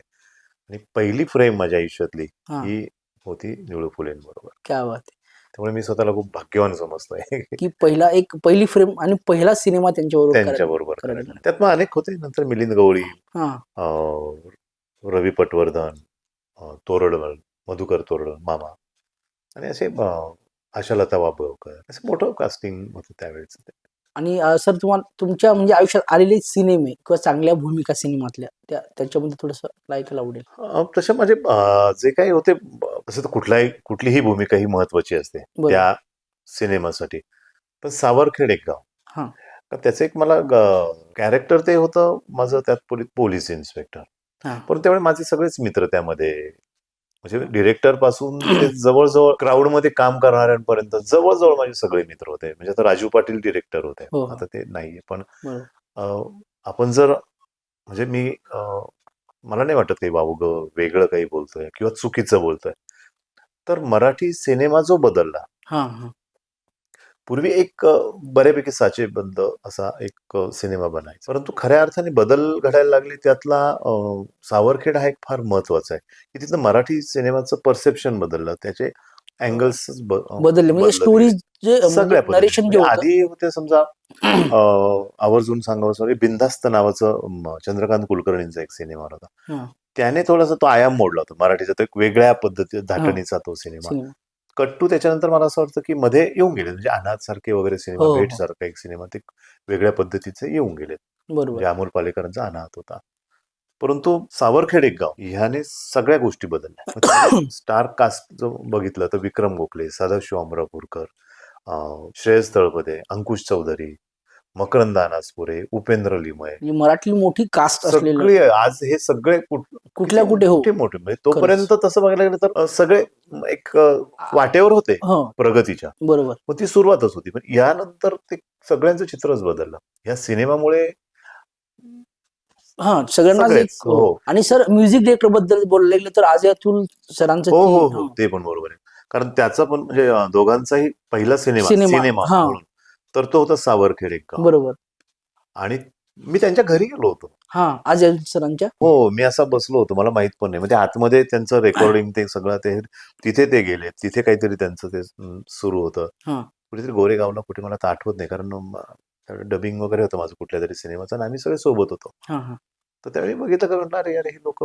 आणि पहिली फ्रेम माझ्या आयुष्यातली हां. ही होती निळू फुलेंबरोबर. क्या बात है! त्यामुळे मी स्वतःला खूप भाग्यवान समजतोय. की पहिली फ्रेम आणि पहिला सिनेमा त्यांच्याबरोबर करायला त्यांच्याबरोबर करायला करायला. मिळाला. त्यात मग अनेक होते. नंतर मिलिंद गवळी, हां. अ, रवी पटवर्धन, तोरडमल, मधुकर तोरडमल, मामा आणि असे आशालता वाबगावकर असं मोठं कास्टिंग होतं त्यावेळेचं ते. आणि सर तुम्हाला तुमच्या म्हणजे आयुष्यात आलेले सिनेमे किंवा चांगल्या भूमिका सिनेमातल्या त्याच्यामध्ये थोडंसं ऐकायला आवडेल. तसे म्हणजे जे काही होते तसं तर कुठलीही भूमिका ही महत्वाची असते बरोबर. त्या सिनेमासाठी. पण सावरखेड एक गाव, हां. तर त्याचं एक मला कॅरेक्टर ते होतं माझं त्यात पोलीस इन्स्पेक्टर. हां. पण त्यावेळी माझे सगळेच मित्र त्यामध्ये, म्हणजे डिरेक्टर पासून ते जवळजवळ क्राऊडमध्ये काम करणाऱ्यांपर्यंत जवळजवळ माझे सगळे मित्र होते. म्हणजे आता राजू पाटील डिरेक्टर होते, हो, हो. आता ते नाहीये. पण बरोबर. आपण जर म्हणजे मला नाही वाटत काही वावगं वेगळं काही बोलतोय किंवा चुकीचं बोलतोय. तर मराठी सिनेमा जो बदलला, हां, हां. पूर्वी एक बऱ्यापैकी साचेबद्ध असा एक सिनेमा बनायचा. परंतु खऱ्या अर्थाने बदल घडायला लागले त्यातला सावरखेड हा एक फार महत्वाचा आहे, की तिथं मराठी सिनेमाचं परसेप्शन बदललं. त्याचे अँगल्स बदलले म्हणजे बदलत गेले. स्टोरीज जे म्हणजे सगळ्या पद्धतीने. नरेशन जे म्हणजे होतं. आधी होते समजा आवर्जून सांगावं सॉरी, बिनधास्त नावाचं चंद्रकांत कुलकर्णींचा एक सिनेमा होता. हां. त्याने थोडासा तो आयाम मोडला होता मराठीचा. तो एक वेगळ्या पद्धती धाटणीचा तो सिनेमा. कट्टू त्याच्यानंतर मला असं वाटतं की मध्ये येऊन गेले, म्हणजे अनाथ सारखे वगैरे सिनेमा, हो, भेट हो. सारखा एक सिनेमा ते वेगळ्या पद्धतीचे येऊन गेले. बरोबर. म्हणजे अमोल पालेकरांचा अनाथ होता. परंतु सावरखेड एक गाव ह्याने सगळ्या गोष्टी बदलल्या. स्टार कास्ट जो बघितलं तर विक्रम गोखले, सदाशिव अमरापूरकर, श्रेयस तळपदे, अंकुश चौधरी, मकरंद अनासपुरे, उपेंद्र लिमये, म्हणजे मराठी मोठी कास्ट असलेलं सगळे आज हे सगळे कुठल्या कुठे हो. मोठे मोठे, म्हणजे तोपर्यंत तसं बघायला गेलं तर सगळे एक वाटेवर होते हो. प्रगतीच्या. बरोबर. मग ती सुरुवातच होती. पण यानंतर ते सगळ्यांचं चित्रच बदललं या सिनेमामुळे. हां, सगळ्यांनाच सगळेच. एक हो. आणि सर म्युझिक डायरेक्टर बद्दल बोलायला गेलं तर अजय अतुल सरांचं हो, ती हो, हो. ते पण बरोबर आहे. कारण त्याचा पण म्हणजे दोघांचाही पहिला सिनेमा हां. म्हणून तर तो होता सावरखेड एक गाव. बरोबर. आणि मी त्यांच्या घरी गेलो होतो. हां, अजय अतुल सरांच्या. हो, मी असा बसलो होतो. मला माहित पण नाही. म्हणजे आतमध्ये त्यांचं रेकॉर्डिंग ते सगळं ते तिथे ते गेले. तिथे काहीतरी त्यांचं ते सुरू होतं. हां. कुठेतरी गोरेगावला कुठे मला आता आठवत नाही, कारण डबिंग वगैरे होतं माझं कुठल्यातरी सिनेमाचं आणि आम्ही सगळे सोबत होतो. हां, हां. तर त्यावेळी बघितलं का म्हटलं अरे यार हे लोक,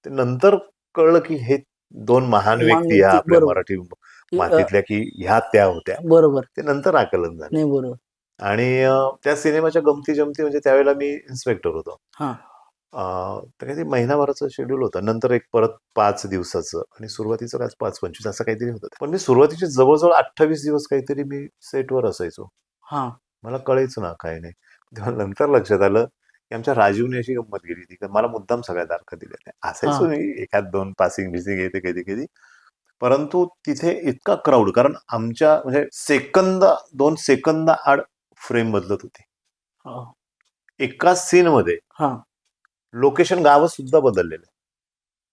ते नंतर कळलं की हे दोन महान व्यक्ती ह्या आपल्या बरोबर. मराठी मातीतल्या, की ह्या त्या होत्या. बरोबर. ते नंतर आकलन झालं. नाही बरोबर. आणि त्या सिनेमाच्या गमती जमती म्हणजे त्यावेळेला मी इन्स्पेक्टर होतो. हां. तर काहीतरी महिनाभराचं शेड्यूल होतं. नंतर एक परत 5 दिवसाचं आणि सुरुवातीचं काय 5-25 असं काहीतरी होतं. पण मी सुरुवातीचे जवळजवळ 28 दिवस काहीतरी मी सेटवर असायचो. हां. मला कळायचं ना काय नाही. तेव्हा नंतर लक्षात आलं की आमच्या राजीवने अशी गंमत केली होती की मला मुद्दाम सगळ्या तारखा दिल्या नाही. असायचो मी एखाद 2 पासिंग बिसिंग येते कधी-कधी. परंतु तिथे इतका क्राऊड, कारण आमच्या म्हणजे 2 सेकंद आड फ्रेम बदलत होती. हो. एकाच सीनमध्ये हां. लोकेशन गावं सुद्धा बदललेलं.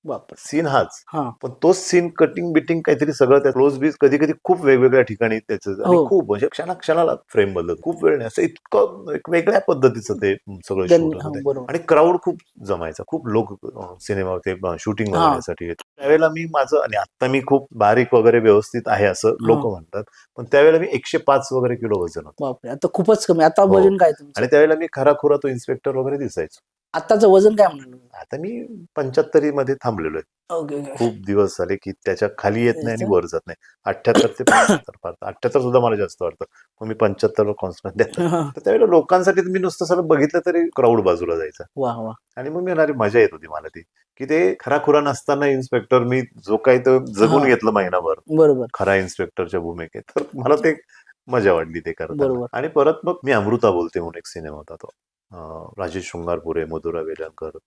बापरे! सीन हाच. हां. पण तोच सीन कटिंग बिटिंग काहीतरी सगळं त्या क्लोज बीज कधी-कधी खूप वेगवेगळ्या ठिकाणी त्याचं आणि हो. खूप म्हणजे क्षणाक्षणाला फ्रेम बदलत. खूप वेळ नाही. असं इतकं एक वेगळ्या पद्धतीचं ते सगळं शूट होतं ते. बरोबर. आणि क्राऊड खूप जमायचा. खूप लोक सिनेमा ते शूटिंग हां. बघण्यासाठी येत. त्यावेळेला मी माझं, आणि आता मी खूप बारीक वगैरे व्यवस्थित आहे असं लोक म्हणतात. पण त्यावेळेला मी 105 वगैरे किलो वजन होतं. बापरे! आता खूपच कमी. आता हो. वजन काय तुमचं? आणि त्यावेळेला मी खराखुरा तो इन्स्पेक्टर वगैरे दिसायचो. आत्ताचं वजन काय म्हणाल? आता मी 75 मध्ये थांबलेलो आहे. Okay, okay. खूप दिवस झाले की त्याच्या खाली येत नाही आणि वर जात नाही. 78 ते 75 फार. 78 सुद्धा मला जास्त वाटतं. मग मी 75 वर कॉन्स्टंट देतो. तर त्यावेळेला लोकांसाठी मी नुसतं सगळं बघितलं तरी क्राऊड बाजूला जायचा. वाह! वाह! आणि मग मी म्हणाले मजा येत होती मला ती, की ते खराखुरा नसताना इन्स्पेक्टर मी जो काही तो जगून घेतलं महिनाभर बरोबर. खरा इन्स्पेक्टरच्या भूमिकेत. तर मला ते मजा वाटली ते करताना. बरोबर. आणि परत मग मी अमृता बोलते म्हणून एक सिनेमा होता तो. राजेश शृंगारपुरे, मधुरा वेलणकर,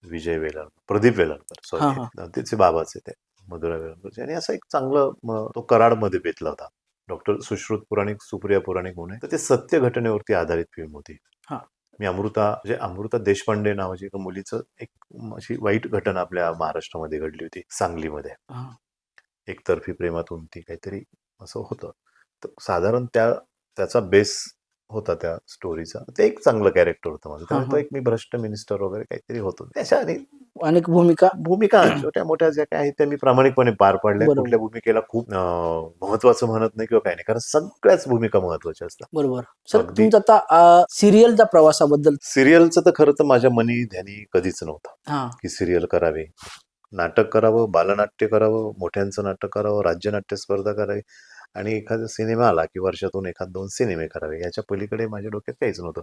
विजय वेलणकर, प्रदीप वेलणकर हां, सॉरी, त्याचे बाबाचे ते मधुरा वेलणकर. आणि असं एक चांगलं तो कराडमध्ये बेतला होता. डॉक्टर सुश्रुत पुराणिक, सुप्रिया पुराणिक म्हणून आहे. तर ते सत्य घटनेवरती आधारित फिल्म होती. हां. मी अमृता देशपांडे नावाची एका मुलीचं एक अशी वाईट घटना आपल्या महाराष्ट्रामध्ये घडली होती, सांगलीमध्ये. हां. एकतर्फी प्रेमातून ती काहीतरी असं होतं. तर साधारण त्याचा बेस होता त्या स्टोरीचा. ते एक चांगलं कॅरेक्टर होतं माझं. त्यामुळे तो एक मी भ्रष्ट मिनिस्टर वगैरे काहीतरी होतो. त्याच्या आणि अनेक भूमिका छोट्या मोठ्या ज्या काही आहेत त्या मी प्रामाणिकपणे पार पाडल्या. बरोबर. कुठल्या भूमिकेला खूप महत्वाचं म्हणत नाही किंवा काही नाही, कारण सगळ्याच भूमिका महत्वाच्या असतात. बरोबर. सर अगदी. तुमचा आता सिरियलच्या प्रवासाबद्दल. सिरियलचं तर खरं तर माझ्या मनी ध्यानी कधीच नव्हतं हां. की सिरियल करावी. नाटक करावं, बालनाट्य करावं, मोठ्यांचं नाटक करावं, राज्य नाट्य स्पर्धा करावी. आणि एखादा सिनेमा आला की वर्षातून एखाद 2 सिनेमे करावे, याच्या पलीकडे माझ्या डोक्यात काहीच नव्हतं.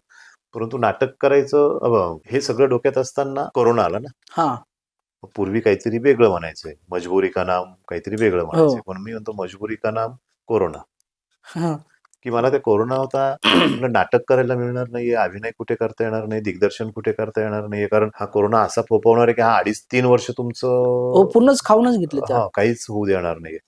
परंतु नाटक करायचं हे सगळं डोक्यात असताना कोरोना आला ना. हां. पूर्वी काहीतरी वेगळं म्हणायचंय. मजबुरी का नाम काहीतरी वेगळं हो. म्हणायचंय. पण मी म्हणतो मजबुरी का नाम कोरोना. हां. की मला ते कोरोना होता. म्हणलं नाटक करायला मिळणार नाहीये, अभिनय कुठे करता येणार नाही, दिग्दर्शन कुठे करता येणार नाहीये. कारण हा कोरोना असा फोफवणार आहे की हा 2.5-3 वर्ष हो, तुमचं पूर्णच खाऊनच घेतलं त्या. काहीच होऊ देणार नाहीये.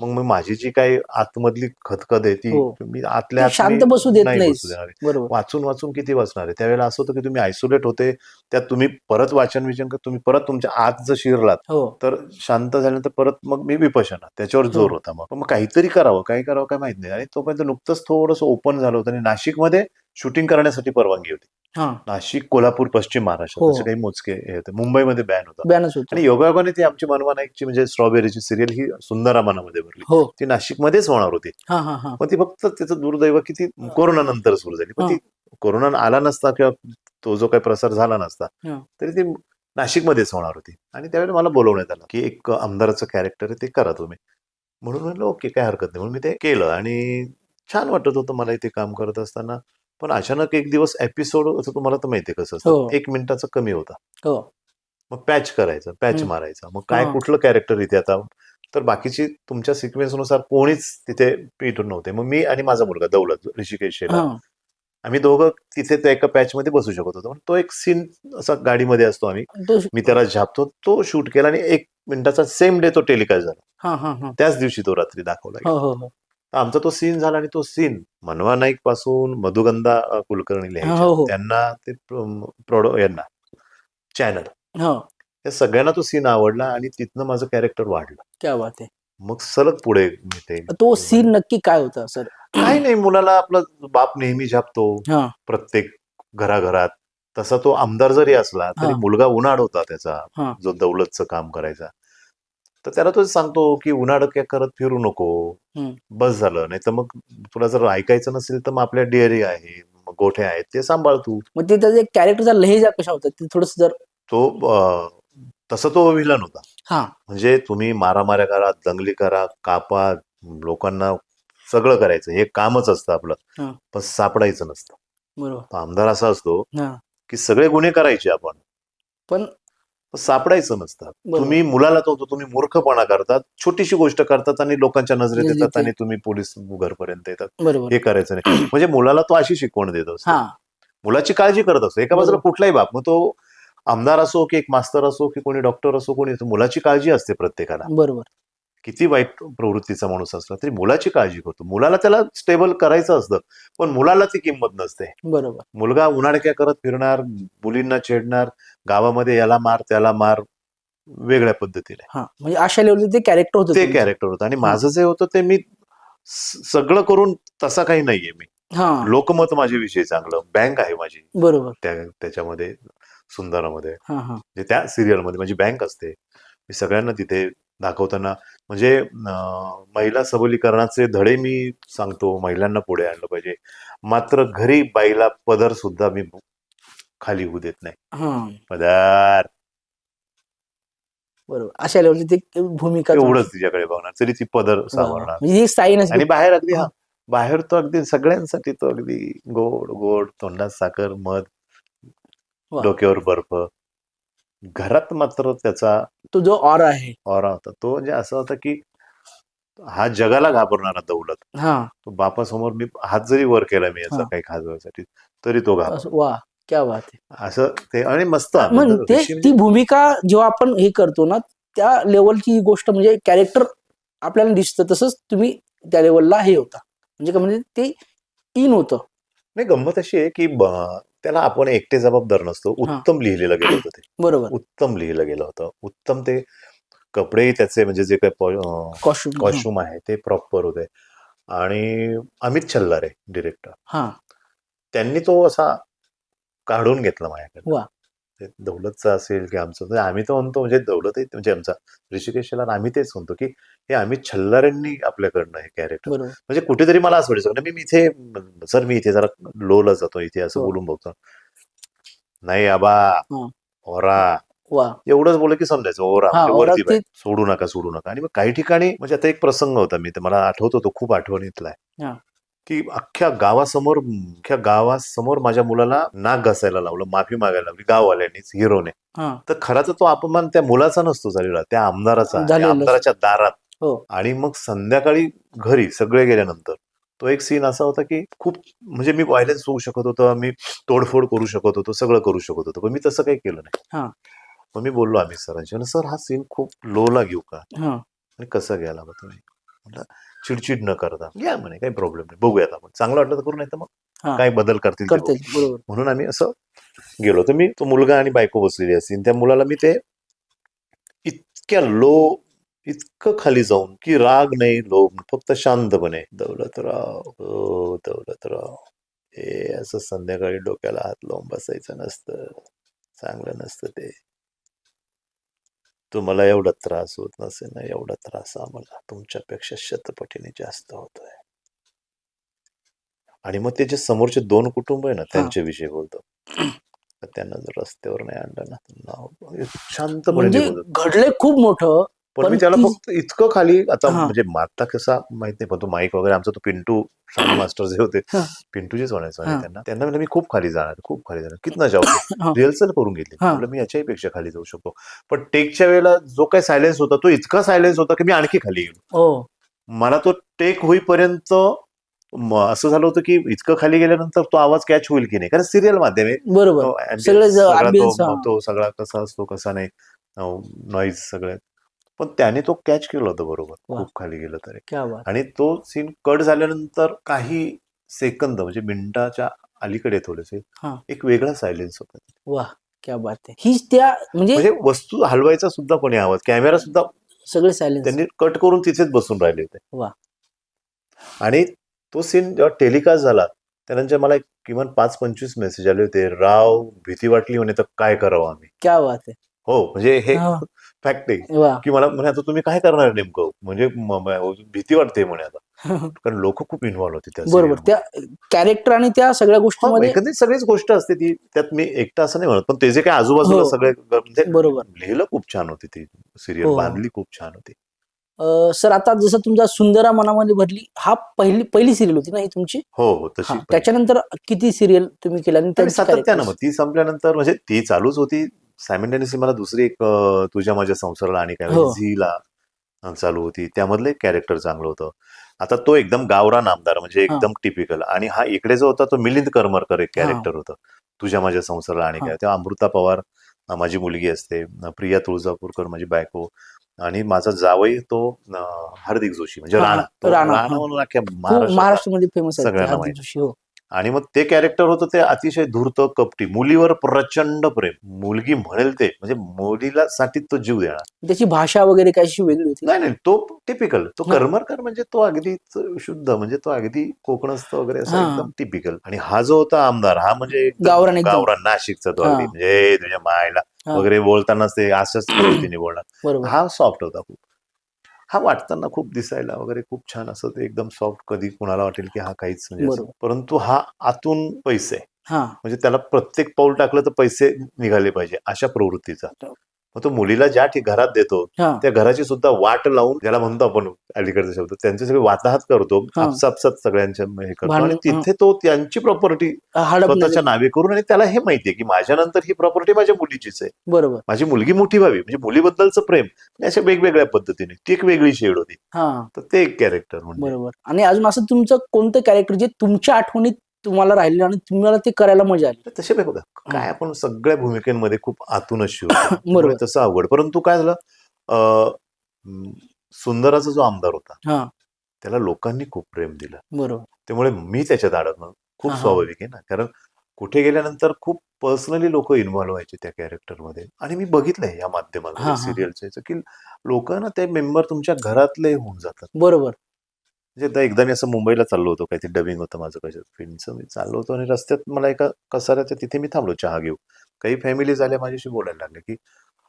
मग मी माझी जी काही आतमधली खदखद आहे ती हो. मी आतल्या ते आत शांत बसू देत नाही नाहीस. बसू देणार आहे. बरोबर. वाचून किती वाचणार आहे? त्यावेळेला असं होतं की तुम्ही आयसोलेट होते. त्यात तुम्ही परत वाचन तुम्ही परत तुमच्या आत जर शिरलात, हो. तर शांत झाल्यानंतर परत मग मी विपश्यना. त्याच्यावर जोर हो. होता मग. मग काहीतरी करावं, काय करावं काय माहित नाही. आणि तोपर्यंत नुकतंच थोडंसं ओपन झालं होतं आणि नाशिकमध्ये शूटिंग करण्यासाठी परवानगी होती. हां. नाशिक, कोल्हापूर, पश्चिम महाराष्ट्र हो. तसे काही मोजके हे होते. मुंबईमध्ये बॅन होता. बॅनच होतं. आणि योगायोगाने ती आमची मनवा नाईकची म्हणजे स्ट्रॉबेरीची सिरियल ही सुंदरा मनामध्ये भरली. हो. ती नाशिकमध्येच होणार होती. हां, हां, हां. पण ती फक्त त्याचं दुर्दैव की ती कोरोना नंतर सुरू झाली. पण हां. ती कोरोना आला नसता किंवा तो जो काही प्रसार झाला नसता, हां. तरी ती नाशिकमध्येच होणार होती. आणि त्यावेळेला मला बोलवण्यात आलं की एक आमदाराचं कॅरेक्टर आहे, ते करा तुम्ही. म्हणून म्हणलं ओके, काही हरकत नाही. म्हणून मी ते केलं आणि छान वाटत होतं मला ते काम करत असताना. पण अचानक एक दिवस एपिसोड असं तुम्हाला तर माहिती आहे कसं असतं. हो. 1 मिनिटाचा कमी होता. हो. मग पॅच करायचं, पॅच हं. मारायचा. मग काय हां. कुठलं कॅरेक्टर इथे आता? तर बाकीची तुमच्या सिक्वेन्सनुसार कोणीच तिथे फिट नव्हते. मग मी आणि माझा मुलगा दौलत, ऋषिकेश शेलार, हां. आम्ही दोघं तिथे त्या एका पॅचमध्ये बसू शकत होतो. पण तो एक सीन असा गाडीमध्ये असतो आम्ही. तो मी त्याला झापतो, तो शूट केला आणि 1 मिनिटाचा सेम डे तो टेलिकास्ट झाला. हां, हां, हां. त्याच दिवशी तो रात्री दाखवला हो, गेला. हो, हो. तर आमचा तो सीन झाला आणि तो सीन मनवा नाईक पासून मधुगंधा कुलकर्णी हां, लिहायच्या. हो, हो. त्यांना ते यांना चॅनल हो. या सगळ्यांना तो सीन आवडला आणि तिथनं माझं कॅरेक्टर वाढलं. क्या बात है! मग सलग पुढे मी ते तो सीन नक्की काय होता सर? काही नाही, मुलाला आपला बाप नेहमी झापतो हां. प्रत्येक घराघरात. तसा तो आमदार जरी असला तरी हां. मुलगा उन्हाळ होता त्याचा, हां. जो दौलतचं काम करायचा. तर त्याला तो सांगतो की उन्हाळ काय करत फिरू नको, हं. बस झालं. नाही तर मग तुला जर ऐकायचं नसेल तर मग आपल्या डेअरी आहे, मग गोठे आहेत, ते सांभाळ तू. मग ते त्याचा एक कॅरेक्टरचा लहेजा कशा होता? ते थोडंसं जर तो तसा तो विलन होता. हां. म्हणजे तुम्ही मारामाऱ्या करा, दंगली करा, कापा, लोकांना सगळं करायचं. हे कामच असतं आपलं. हां. पण सापडायचं नसतं. बरोबर. तो आमदार असा असतो हां. की सगळे गुन्हे करायचे आपण, पण पण सापडायचं नसतं. बरोबर. तुम्ही मुलाला तो तुम्ही मूर्खपणा करतात, छोटीशी गोष्ट करतात आणि लोकांच्या नजरेत येतात आणि तुम्ही पोलीस घरपर्यंत येतात. बरोबर. हे करायचं नाही. म्हणजे मुलाला तो अशी शिकवण देत असतो. हां. मुलाची काळजी करत असतो. एका बाजूला बरोबर. कुठलाही बाप, मग तो आमदार असो की एक मास्तर असो की कोणी डॉक्टर असो, कोणी असो, मुलाची काळजी असते प्रत्येकाला. बरोबर. किती वाईट प्रवृत्तीचा माणूस असला तरी मुलाची काळजी करतो. मुलाला त्याला स्टेबल करायचं असतं, पण मुलाला ती किंमत नसते. बरोबर. मुलगा उन्हाळक्या करत फिरणार, मुलींना छेडणार, गावामध्ये याला मार, त्याला मार, वेगळ्या पद्धतीने. हां. म्हणजे अशा लेव्हलचं ते कॅरेक्टर होतं ते तुमचं. कॅरेक्टर होतं आणि हां. माझं जे होतं ते मी सगळं करून तसा काही नाहीये मी. हां. लोकमत माझ्याविषयी चांगलं, बँक आहे माझी बरोबर. त्याच्यामध्ये सुंदरामध्ये. हां, हां. म्हणजे त्या सिरियलमध्ये माझी बँक असते. मी सगळ्यांना तिथे दाखवताना म्हणजे महिला सबलीकरणाचे धडे मी सांगतो, महिलांना पुढे आणलं पाहिजे. मात्र घरी बाईला पदर सुद्धा मी खाली होऊ देत नाही. हां. पदर बरोबर. अशा लेव्हलची ती भूमिका एवढंच तिच्याकडे बघणार, तरी ती पदर सावरणार. म्हणजे ही साईनच आणि बाहेर अगदी हां. बाहेर तो अगदी सगळ्यांसाठी तो अगदी गोड गोड, तोंडात साखर, मध, वाह! डोक्यावर बर्फ. घरात मात्र त्याचा तो जो ऑरा आहे. ऑरा होता. तो म्हणजे असं होता की हा जगाला घाबरणारा दौलत. हां. तो बापासमोर मी हात जरी वर केला मी याचा हां. काही खाजवायसाठी, तरी तो असं घाबरतो. वाह! क्या बात है! असं ते आणि मस्त मग ते ऋषी ती भूमिका जेव्हा आपण हे करतो ना, त्या लेव्हलची ही गोष्ट म्हणजे कॅरेक्टर आपल्याला दिसतं. तसंच तुम्ही त्या लेव्हलला हे होता. म्हणजे काय म्हणजे ते इन होतं. नाही, गंमत अशी आहे की त्याला आपण एकटे जबाबदार नसतो. हां. उत्तम लिहिलेलं गेलं होतं ते. बरोबर. उत्तम लिहिलं गेलं होतं. उत्तम ते कपडेही त्याचे म्हणजे जे काही कॉस्ट्यूम. हां. कॉस्ट्यूम आहे ते प्रॉपर होते. आणि अमित छल्लारे डिरेक्टर, हां. त्यांनी तो असा काढून घेतला माझ्याकडनं. वाह! ते दौलतचं असेल की आमचं, म्हणजे आम्ही तर म्हणतो म्हणजे दौलतही म्हणजे आमचा ऋषिकेश शेलार, आम्ही तेच म्हणतो की हे अमित छल्लारेंनी आपल्याकडनं हे कॅरेक्टर, बरोबर. म्हणजे कुठेतरी मला असं वाटायचं मी इथे सर मी इथे जरा लोला जातो, इथे असं हो. बोलून बघतो. नाही आबा, हां. ओरा, वा. एवढंच बोललं की समजायचं ओरा हा, म्हणजे ओरा वरती ते बाय सोडू नका सोडू नका. आणि मग काही ठिकाणी म्हणजे आता एक प्रसंग होता, मी तर मला आठवतो तो खूप आठवणीतला आहे हा. की अख्ख्या गावासमोर माझ्या मुलाला नाक घासायला लावलं, माफी मागायला लावली गाववाल्यांनीच, हिरोने. हा. तर खरा तर तो अपमान त्या मुलाचा नसतो झालेला, त्या आमदाराचा, त्या झालेलं आमदाराच्या दारात. हो. आणि मग संध्याकाळी घरी सगळे गेल्यानंतर तो एक सीन असा होता की खूप म्हणजे मी व्हायलन्स होऊ शकत होतं, मी तोडफोड करू शकत होतो, सगळं करू शकत होतो, पण मी तसं काही केलं नाही. हा. मग मी बोललो आम्ही सरांशी, सर हा सीन खूप लोला घेऊ का हा. आणि कसा घ्यायला हवा तुम्ही? म्हटलं चिडचिड न करता घ्या म्हणे, काही प्रॉब्लेम नाही, बघूयात आपण, चांगलं वाटलं तर करू, नाही तर मग हा. काय बदल करतील ते बघू. करते बरोबर. म्हणून आम्ही असं गेलो. तर मी तो मुलगा आणि बायको बसलेली असतील, त्या मुलाला मी ते इतक्या इतकं खाली जाऊन की राग नाही, लोभ, फक्त शांतपणे, दौलतराव हो दौलतराव, हे असं संध्याकाळी डोक्याला हात लावून बसायचं नसतं, चांगलं नसतं ते. तुम्हाला एवढा त्रास होत नसेल ना, एवढा त्रास आम्हाला तुमच्यापेक्षा शतपटीने जास्त होतोय. आणि मग त्याचे समोरचे 2 कुटुंब आहे ना, त्यांच्याविषयी बोलतो. तर त्यांना जर रस्त्यावर नाही आणलं ना, शांतपणे म्हणजे निघून जातो. घडले खूप मोठं, पण मी पण त्याला ती फक्त इतकं खाली, आता हा. म्हणजे माता कसा माहित नाही, पण तो माईक वगैरे आमचा तो पिंटू सानू मास्टर जे होते, हा. पिंटूजीच म्हणायचो हा. आणि त्यांना म्हणलं मी खूप खाली जाणार, खूप खाली जाणार, कितना जाओगे? हा. रिहर्सल करून घेतली. हा. म्हटलं मी याच्याही पेक्षा खाली जाऊ शकतो. पण टेकच्या वेळेला जो काही सायलेन्स होता तो इतका सायलेन्स होता की मी आणखी खाली गेलो. हो. मला तो टेक होईपर्यंत असं झालं होतं की इतकं खाली गेल्यानंतर तो आवाज कॅच होईल की नाही, कारण सिरियल माध्यम आहे. बरोबर. तो ambience सगळे सगळा ambience, हा. तो सगळा कसा असतो कसा नाही, नॉईज सगळे. पण त्याने तो कॅच केलं होतं बरोबर, वा. खूप खाली गेलं तरी. क्या बात. आणि तो सीन कट झाल्यानंतर काही सेकंद म्हणजे मिनिटाच्या अलीकडे थोडेसे हा. एक वेगळा सायलेन्स होता. वा. क्या बात आहे. हीच त्या म्हणजे म्हणजे वस्तू हलवायचा सुद्धा कोणी आवाज, कॅमेरा सुद्धा सगळे सायलेन्स. त्यांनी कट करून तिथेच बसून राहिले होते. वा. आणि तो सीन जेव्हा टेलिकास्ट झाला त्यानंतर मला किमान 5-25 मेसेज आले होते, राव भीती वाटली म्हणे, तर काय करावं आम्ही. क्या बात आहे. हो, म्हणजे हे हा. फॅक्ट आहे वा. की मला म्हणे आता तुम्ही काय करणार नेमकं, म्हणजे भीती वाटते म्हणे आता, कारण लोक खूप इन्व्हॉल्व होते त्या बरोबर. सिरियल. त्या कॅरेक्टर आणि त्या सगळ्या हो, गोष्टीमध्ये एकंदरीत सगळीच गोष्ट असते ती, त्यात मी एकटा असं नाही म्हणत, पण ते जे काही आजूबाजूला हो. सगळे म्हणजे बरोबर. लिहिलं खूप छान होती ती सिरियल, हो. बांधली खूप छान होती. सर आता जसं तुमचा सुंदरा मनामध्ये भरली, हा पहिली सिरियल होती ना ही तुमची? हो, हा. तशी पहिली. त्याच्यानंतर किती सिरियल तुम्ही केल्या आणि आणि त्यांची सातत्यानं कॅरेक्टर? मग ती संपल्यानंतर म्हणजे ती चालूच होती सायमल्टेनियसली. मला दुसरी एक तुझ्या माझ्या संसाराला आणि काय हो. झीला चालू होती, त्यामधलं एक कॅरेक्टर चांगलं होतं. आता तो एकदम गावरान आमदार म्हणजे हा. एकदम टिपिकल, आणि हा इकडे जो होता तो मिलिंद करमरकर एक हा. कॅरेक्टर होतं तुझ्या माझ्या संसाराला आणि हा. काय. तेव्हा अमृता पवार माझी मुलगी असते, प्रिया तुळजापूरकर माझी बायको, आणि माझा जावई तो हार्दिक जोशी म्हणजे हा. राणा. तो राणा. राणा हा. म्हणून अख्ख्या खूप महाराष्ट्रातला महाराष्ट्रामध्ये फेमस आहेत ते सगळ्यांना हार्दिक माहिती. जोशी. हो. आणि मग ते कॅरेक्टर होतं ते अतिशय धूर्त कपटी, मुलीवर प्रचंड प्रेम, मुलगी म्हणेल ते, म्हणजे मुलीला साठी तो जीव देणार. त्याची भाषा वगैरे काहीशी वेगळी होती. नाही, तो टिपिकल, तो हा. करमरकर म्हणजे तो अगदीच शुद्ध, म्हणजे तो अगदी कोकणस्थ वगैरे असा हा. एकदम टिपिकल. आणि हा जो होता आमदार हा म्हणजे एकदम गावरान एकदम. गावरान नाशिकचा तो हा. अगदी, म्हणजे तुझ्या मायला हा. वगैरे बोलतानाच ते अशाच पद्धतीने बोलणार. बरोबर. हा सॉफ्ट होता खूप. हा वाटताना खूप दिसायला वगैरे खूप छान असं, ते एकदम सॉफ्ट, कधी कुणाला वाटेल की हा काहीच म्हणजे असं, बरोबर. परंतु हा आतून पैसे, हा. म्हणजे त्याला प्रत्येक पाऊल टाकलं तर पैसे निघाले पाहिजे अशा प्रवृत्तीचा. मग तो मुलीला ज्या घरात देतो हा. त्या घराची सुद्धा वाट लावून, ज्याला म्हणतो आपण अलीकडचा शब्द, त्यांचे सगळे वाताहत करतो, हा. आपसापसात सगळ्यांच्या हे करतो, आणि भांडण, हा. तिथे तो त्यांची प्रॉपर्टी हडपणारे. स्वतःच्या नावे करून, आणि त्याला हे माहितीये की माझ्यानंतर ही प्रॉपर्टी माझ्या मुलीचीच आहे, बरोबर. माझी मुलगी मोठी व्हावी, म्हणजे मुलीबद्दलचं प्रेम अशा वेगवेगळ्या पद्धतीने. ती एक वेगळी शेड होती. हा. तर ते एक कॅरेक्टर म्हणजे. बरोबर. आणि अजून असं तुमचं कोणतं कॅरेक्टर जे तुमच्या आठवणीत तुम्हाला राहिलं आणि तुम्हाला ते करायला मजा आली? तसे बघा काय, आपण सगळ्या भूमिकेमध्ये खूप आतूनच शिवतो, त्यामुळे बरोबर. तसं अवघड. परंतु काय झालं, सुंदराचा जो आमदार होता हा. त्याला लोकांनी खूप प्रेम दिलं, बरोबर. त्यामुळे मी त्याच्यात अडकणं खूप हा, हा. स्वाभाविक आहे ना, कारण कुठे गेल्यानंतर खूप पर्सनली लोक इन्व्हॉल्व्ह व्हायचे त्या कॅरेक्टरमध्ये. आणि मी बघितलंय या हा, माध्यमांमध्ये हा. सिरियलचे की लोक ना ते मेंबर तुमच्या घरातले होऊन जातात. बरोबर. म्हणजे एकदा मी असं मुंबईला चाललो होतो, काहीतरी डबिंग होतं माझं कशात फिल्मचं, मी चाललो होतो आणि रस्त्यात मला एका कसाऱ्याच्या तिथे मी थांबलो चहा घेऊ. काही फॅमिलीज आल्या माझ्याशी बोलायला लागले की,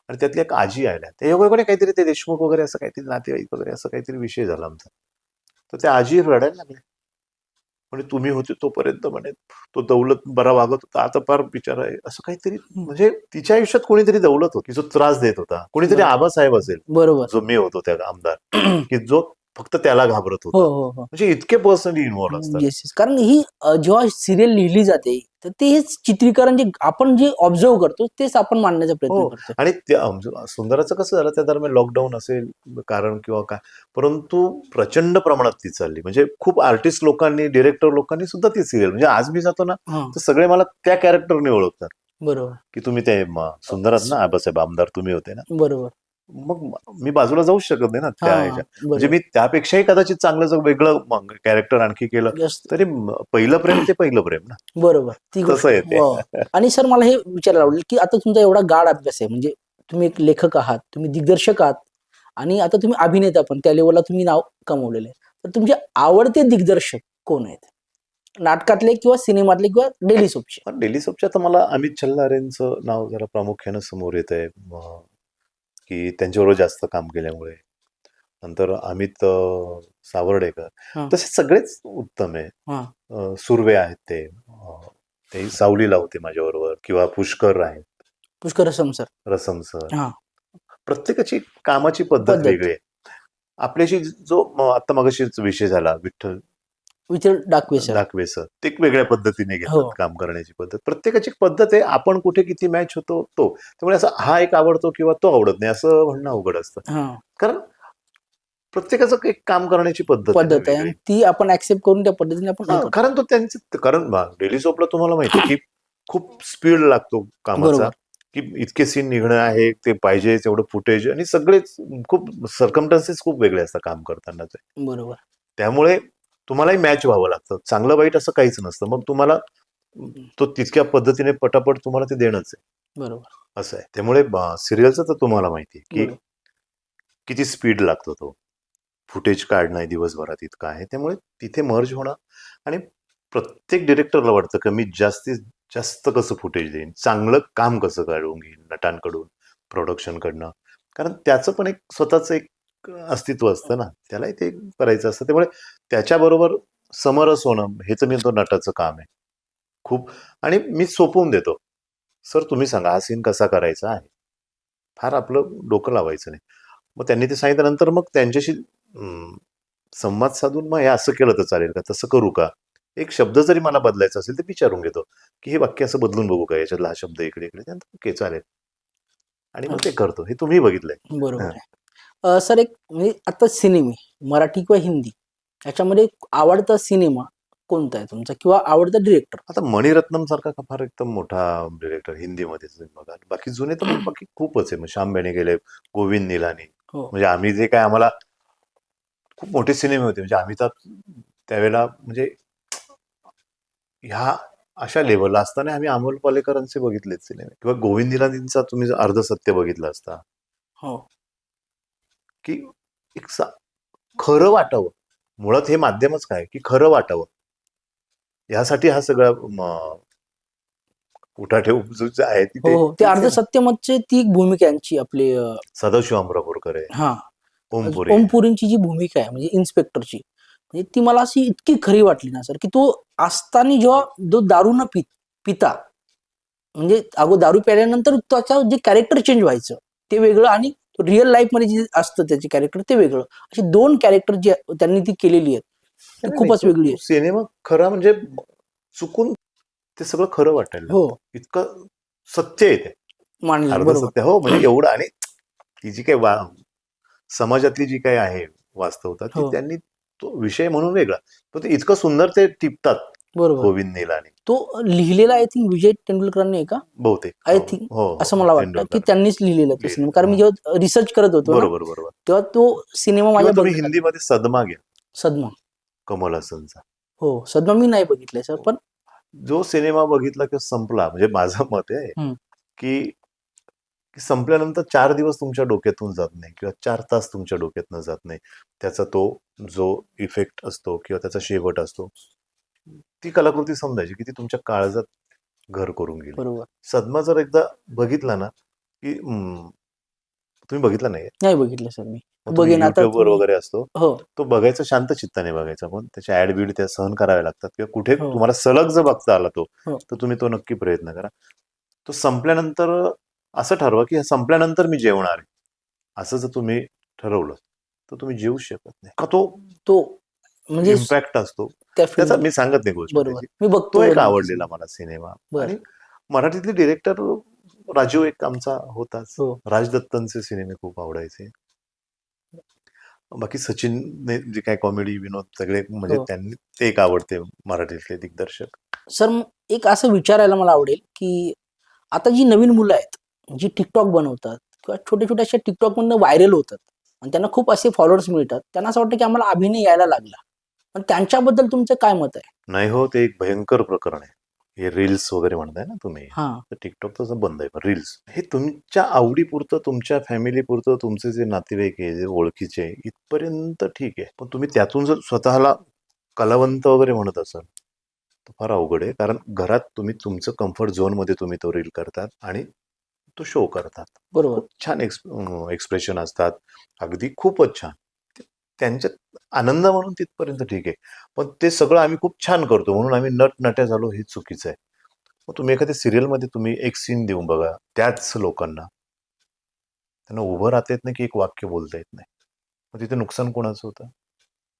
आणि त्यातली एक आजी आल्या, ते योगायोगाने काहीतरी ते देशमुख वगैरे असं काहीतरी नातेवाईक वगैरे असं काहीतरी विषय झाला आमचा. तर त्या आजी रडायला लागल्या. म्हणजे तुम्ही होते तोपर्यंत म्हणे तो दौलत बरा वागत होता, आता फार बिचारा आहे, असं काहीतरी. म्हणजे तिच्या आयुष्यात कोणीतरी दौलत होती, जो त्रास देत होता. कोणीतरी बरोबर. आबासाहेब असेल, बरोबर. जो मी होतो त्या आमदार, की जो फक्त त्याला घाबरत हो, होता. हो, हो. म्हणजे इतके पर्सनली इन्व्हॉल्व असतात. Yes, yes. कारण ही जेव्हा सिरियल लिहिली जाते, तर ते हेच चित्रीकरण जे आपण जे ऑब्झर्व्ह करतो, तेच आपण मांडण्याचा प्रयत्न हो. करतो. आणि सुंदराचं कसं झालं, त्या दरम्यान लॉकडाऊन असेल कारण किंवा काय, परंतु प्रचंड प्रमाणात ती चालली. म्हणजे खूप आर्टिस्ट लोकांनी, डिरेक्टर लोकांनी सुद्धा ती सिरियल, म्हणजे आज मी जातो ना, हां, तर सगळे मला त्या कॅरेक्टरने ओळखतात, बरोबर. की तुम्ही ते सुंदरात ना, आबासाहेब आमदार तुम्ही होते ना. बरोबर. मग मी बाजूला जाऊच शकत नाही ना त्या हां, ह्याच्या. म्हणजे बरोबर. मी त्यापेक्षाही कदाचित चांगलं जर वेगळं कॅरेक्टर आणखी केलं, जास्त तरी पहिलं प्रेम ते पहिलं प्रेम ना. बरोबर. ती तसं गोष्ट. आहे ते. हो. आणि सर मला हे विचारायला आवडेल, की आता तुमचा एवढा गाढ अभ्यास आहे, म्हणजे तुम्ही एक लेखक आहात, तुम्ही दिग्दर्शक आहात आणि आता तुम्ही अभिनेता पण त्या लेव्हलला तुम्ही नाव कमवलेलं आहे. तर तुमचे आवडते दिग्दर्शक कोण आहेत? नाटकातले किंवा सिनेमातले किंवा डेली सोपचे? पण डेली सोपच्या तर मला अमित छल्लारेंचं नाव जरा प्रामुख्यानं समोर येत आहे, की त्यांच्याबरोबर जास्त काम केल्यामुळे. नंतर अमित सावर्डेकर, हां, तसे सगळेच उत्तम आहे. हां. सुर्वे आहेत ते, ते सावलीला होते माझ्याबरोबर, किंवा पुष्कर आहेत, पुष्कर रसम सर. रसम सर. हां. प्रत्येकाची कामाची पद्धत पद्धत. वेगळी आहे. आपल्याशी जो आता मगाशीच विषय झाला, विठ्ठल विठ्ठल डाकवे सर. दाखवे सर, ते एक वेगळ्या पद्धतीने हो. घेतात काम करण्याची पद्धत. प्रत्येकाची पद्धत आहे. आपण कुठे किती मॅच होतो तो. त्यामुळे असं हा एक आवडतो किंवा तो आवडत नाही असं म्हणणं अवघड असतं. हां. कारण प्रत्येकाचं एक काम करण्याची पद्धत आहे ना पद्धत आहे वेगळी. आणि ती आपण ऍक्सेप्ट करून त्या पद्धतीने आपण हे हां, करतो. कारण तो त्यांचं, कारण डेली सोपला तुम्हाला माहिती आहे, की खूप स्पीड लागतो कामाचा, बरोबर. की इतके सीन निघणं आहे, ते पाहिजे तेवढं फुटेज, आणि सगळेच खूप सर्कमस्टन्सेस खूप वेगळे असतात काम करतानाचे. बरोबर. त्यामुळे तुम्हालाही मॅच व्हावं लागतं. चांगलं वाईट असं काहीच नसतं. मग तुम्हाला तो तितक्या पद्धतीने पटापट तुम्हाला ते देणंच आहे, बरोबर. असं आहे. त्यामुळे सिरियलचं तर तुम्हाला माहिती आहे, की बरोबर. किती स्पीड लागतो तो. फुटेज काढणं दिवसभरात इतकं आहे. त्यामुळे तिथे मर्ज होणं, आणि प्रत्येक डिरेक्टरला वाटतं की मी जास्तीत जास्त कसं फुटेज देईन, चांगलं काम कसं काढून घेईन नटांकडून, प्रोडक्शनकडनं. कारण त्याचं पण एक स्वतःचं एक अस्तित्व असतं ना, त्यालाही ते करायचं असतं. त्यामुळे त्याच्याबरोबर समरस होणं हे तर मी तो नटाचं काम आहे खूप. आणि मी सोपवून देतो, सर तुम्ही सांगा हा सीन कसा करायचा आहे, फार आपलं डोकं लावायचं नाही. मग त्यांनी ते सांगितल्यानंतर मग त्यांच्याशी संवाद साधून, मग हे असं केलं तर चालेल का, तसं करू का, एक शब्द जरी मला बदलायचा असेल तर विचारून घेतो, की हे वाक्य असं बदलून बघू का, याच्यातला हा शब्द इकडे इकडे, त्यानंतर ओके चालेल, आणि मग ते करतो. हे तुम्ही बघितलंय. बरोबर हं. आहे. सर एक म्हणजे आता सिनेमे मराठी किंवा हिंदी याच्यामध्ये आवडता सिनेमा कोणता आहे तुमचा किंवा आवडता डिरेक्टर? आता मणिरत्नम सारखा का फार एकदम मोठा डिरेक्टर हिंदीमध्ये तुम्ही बघा, बाकी जुने तर मग बाकी खूपच आहे. मग श्याम बेनेगेले, गोविंद निलानी, हो. म्हणजे आम्ही जे काय, आम्हाला खूप मोठे सिनेमे होते. म्हणजे आम्ही तर त्यावेळेला, म्हणजे ह्या अशा लेवलला असताना आम्ही अमोल पालेकरांचे बघितलेत सिनेमे, किंवा गोविंद निलानींचा तुम्ही जर अर्ध सत्य बघितलं असता, हो. की एक खरं वाटावं. मुळात हे माध्यमच काय, की खरं वाटावं. यासाठी हा सगळा उठाठेव जो आहे हो, तिथे हो. ते तेच अर्ध आहे ना. सत्यमतची ती एक भूमिका आहे यांची आपली सदाशिव अमरापूरकर आहे, हां. ओमपुरी आहे. ओमपुरींची जी भूमिका आहे म्हणजे इन्स्पेक्टरची, म्हणजे ती मला अशी इतकी खरी वाटली ना सर, की तो असताना जेव्हा जो दारू न पिता म्हणजे दारू प्यायल्यानंतर त्याचं जे कॅरेक्टर चेंज व्हायचं ते वेगळं आणि रिअल लाईफमध्ये जे असतं त्याचे कॅरेक्टर ते वेगळं. अशी 2 कॅरेक्टर जे त्यांनी ती केलेली आहेत, ती नाही, नाही, खूपच वेगळी तो आहे. सिनेमा खरा म्हणजे चुकून ते सगळं खरं वाटायला हो, लागतं. इतकं सत्य आहे ते. मानलं. अर्ध बरोबर. सत्य, हो, म्हणजे एवढं. आणि ती जी काही समाजातली जी काही आहे वास्तवता, ती हो, त्यांनी तो विषय म्हणून वेगळा, पण ते इतकं सुंदर ते टिपतात, बरोबर. गोविंद निलानी तो लिहिलेला आय थिंक विजय तेंडुलकरांनी आहे का? बहुतेक. आय हो, थिंक हो, असं हो, मला वाटतं, की तेंडुलकर त्यांनीच लिहिलेला तो लिहिलं. सिनेमा. कारण मी हं. जेव्हा रिसर्च करत होतो ना, बरोबर, बरोबर. तेव्हा तो सिनेमा किंवा माझ्या तुम्ही बघण्यात आला. हिंदीमध्ये सदमा घ्या, सदमा. कमल हसनचा. हो, सदमा मी नाही बघितलंय सर, पण जो सिनेमा बघितला की संपला, म्हणजे माझं मत आहे, हं, की की संपल्यानंतर 4 दिवस तुमच्या डोक्यातून जात नाही, किंवा 4 तास तुमच्या डोक्यातनं जात नाही. त्याचा तो जो इफेक्ट असतो किंवा त्याचा शेवट असतो, ती कलाकृती समजायची की ती तुमच्या काळजात घर करून गेली. बरोबर. सदमा जर एकदा बघितला ना, की तुम्ही बघितला नाही? नाही बघितलं सर मी. मग तुम्ही बघेन आता युट्यूबवर तुम्ही. वगैरे असतो, हो, तो बघायचा शांत चित्ताने बघायचा. पण त्याचे ऍड बीड त्या सहन करावे लागतात किंवा कुठे हो, तुम्हाला सलग जर बघता आला तो, हो. तर तुम्ही तो नक्की प्रयत्न करा. तो संपल्यानंतर असं ठरवा की संपल्यानंतर मी जेवणार आहे, असं जर तुम्ही ठरवलं तर तुम्ही जेवूच शकत नाही. का तो तो म्हणजे इम्पॅक्ट असतो त्या त्याचा. फिल्म. मी सांगत नाही गोष्ट बरोबर. त्याची. मी तो बघतो एक नक्कीच. आवडलेला मला सिनेमा. बरं. आणि मराठीतले डिरेक्टर राजीव एक आमचा होताच. हो. राज दत्तांचे सिनेमे खूप आवडायचे. बाकी सचिनने जे काही कॉमेडी विनोद सगळे म्हणजे हो. त्यांनी ते एक आवडते मराठीतले दिग्दर्शक. सर एक असं विचारायला मला आवडेल, की आता जी नवीन मुलं आहेत, जी TikTok बनवतात किंवा छोटे-छोटे असे TikTokमधनं व्हायरल होतात आणि त्यांना खूप असे फॉलोअर्स मिळतात. त्यांना असं वाटतं, की आम्हाला अभिनय यायला लागला. पण त्यांच्याबद्दल तुमचं काय मत आहे? नाही हो, ते एक भयंकर प्रकरण आहे. हे रील्स वगैरे म्हणताय ना तुम्ही, हां, तर टिकटॉक तसं बंद आहे. पण रील्स हे तुमच्या आवडीपुरतं, तुमच्या फॅमिलीपुरतं, तुमचे जे नातेवाईक आहे, जे ओळखीचे आहे, इथपर्यंत ठीक आहे. पण तुम्ही त्यातून जर स्वतःला कलावंत वगैरे म्हणत असाल, तर फार अवघड आहे. कारण घरात तुम्ही तुमचं कम्फर्ट झोनमध्ये तुम्ही तो रील करतात आणि तो शो करतात. बरोबर. खूप छान एक्सप्रेशन असतात. अगदी खूपच छान. त्यांच्यात आनंद म्हणून तिथपर्यंत ठीक आहे. पण ते सगळं आम्ही खूप छान करतो म्हणून आम्ही नट-नट्या झालो हे चुकीचं आहे. मग तुम्ही एखाद्या सीरियलमध्ये तुम्ही एक सीन देऊन बघा त्याच लोकांना. त्यांना उभं राहता येत नाही की एक वाक्य बोलता येत नाही. मग तिथे नुकसान कोणाचं होतं?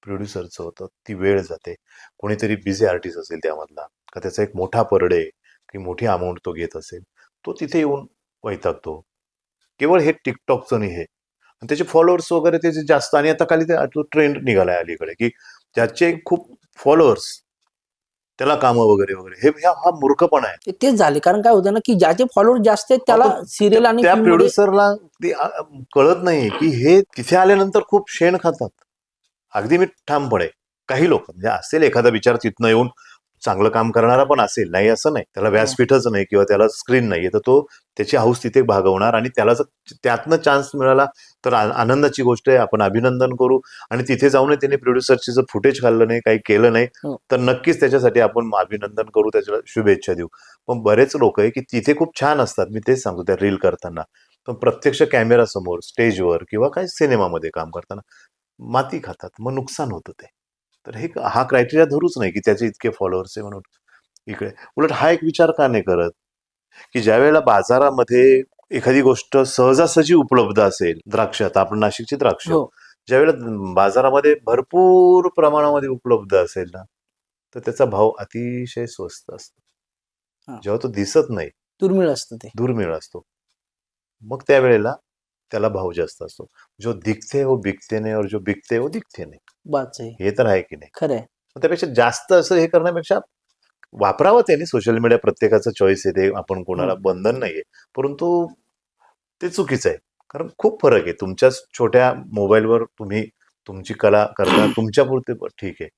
प्रोड्युसरचं होतं. ती वेळ जाते. कोणीतरी बिझी आर्टिस्ट असेल त्यामधला, का त्याचा एक मोठा पर डे की मोठी अमाउंट तो घेत असेल, तो तिथे येऊन वैतागतो. केवळ हे TikTokचं नाही हे. आणि त्याचे फॉलोअर्स वगैरे त्याचे जास्त. आणि आता खाली तो ट्रेंड निघालाय अलीकडे की ज्याचे खूप फॉलोअर्स त्याला कामं वगैरे वगैरे. हा मूर्खपणा आहे. तेच झाले. कारण काय होतं ना, की ज्याचे फॉलोअर्स जास्त आहेत त्याला आपण सीरियल आणि त्या फिल्ममध्ये. प्रोड्युसरला ते कळत नाही की हे तिथे आल्यानंतर खूप शेण खातात. अगदी मी ठामपणे काही लोक म्हणजे असेल एखादा विचार तिथनं येऊन चांगलं काम करणारा पण असेल, नाही असं नाही. त्याला व्यासपीठच नाही किंवा त्याला स्क्रीन नाहीये, तर तो त्याची हौस तिथे भागवणार आणि त्याला जर त्यातनं चान्स मिळाला तर आनंदाची गोष्ट आहे. आपण अभिनंदन करू. आणि तिथे जाऊन त्याने प्रोड्युसरची जर फुटेज खाल्लं नाही, काही केलं नाही, हो. तर नक्कीच त्याच्यासाठी आपण अभिनंदन करू, त्याच्याला शुभेच्छा देऊ. पण बरेच लोक आहे की तिथे खूप छान असतात. मी तेच सांगतो त्या रील करताना. पण प्रत्यक्ष कॅमेरासमोर, स्टेजवर किंवा काही सिनेमामध्ये काम करताना माती खातात. मग नुकसान होतं ते. तर हा क्रायटेरिया धरूच नाही की त्याचे इतके फॉलोअर्स आहे म्हणून इकडे. उलट हा एक विचार का नाही करत की ज्या वेळेला बाजारामध्ये एखादी गोष्ट सहजासहजी उपलब्ध असेल, द्राक्ष, आता आपण नाशिकची द्राक्ष हो. ज्यावेळेला बाजारामध्ये भरपूर प्रमाणामध्ये उपलब्ध असेल ना, तर त्याचा भाव अतिशय स्वस्त असतो. हां. जेव्हा तो दिसत नाही, दुर्मिळ असतं ते. दुर्मिळ असतो, मग त्यावेळेला त्याला भाव जास्त असतो. जो दिखते वो बिकते नहीं और जो बिकते वो दिखते नहीं. बात आहे. हे तर आहे की नाही? खरं आहे. मग त्यापेक्षा जास्त असं हे करण्यापेक्षा वापरावं त्याने. सोशल मीडिया प्रत्येकाचं चॉईस आहे, ते आपण कोणाला हं. बंधन नाहीये. परंतु ते चुकीचं आहे. कारण खूप फरक आहे. तुमच्या छोट्या मोबाईलवर तुम्ही तुमची कला करता, तुमच्यापुरते ठीक आहे.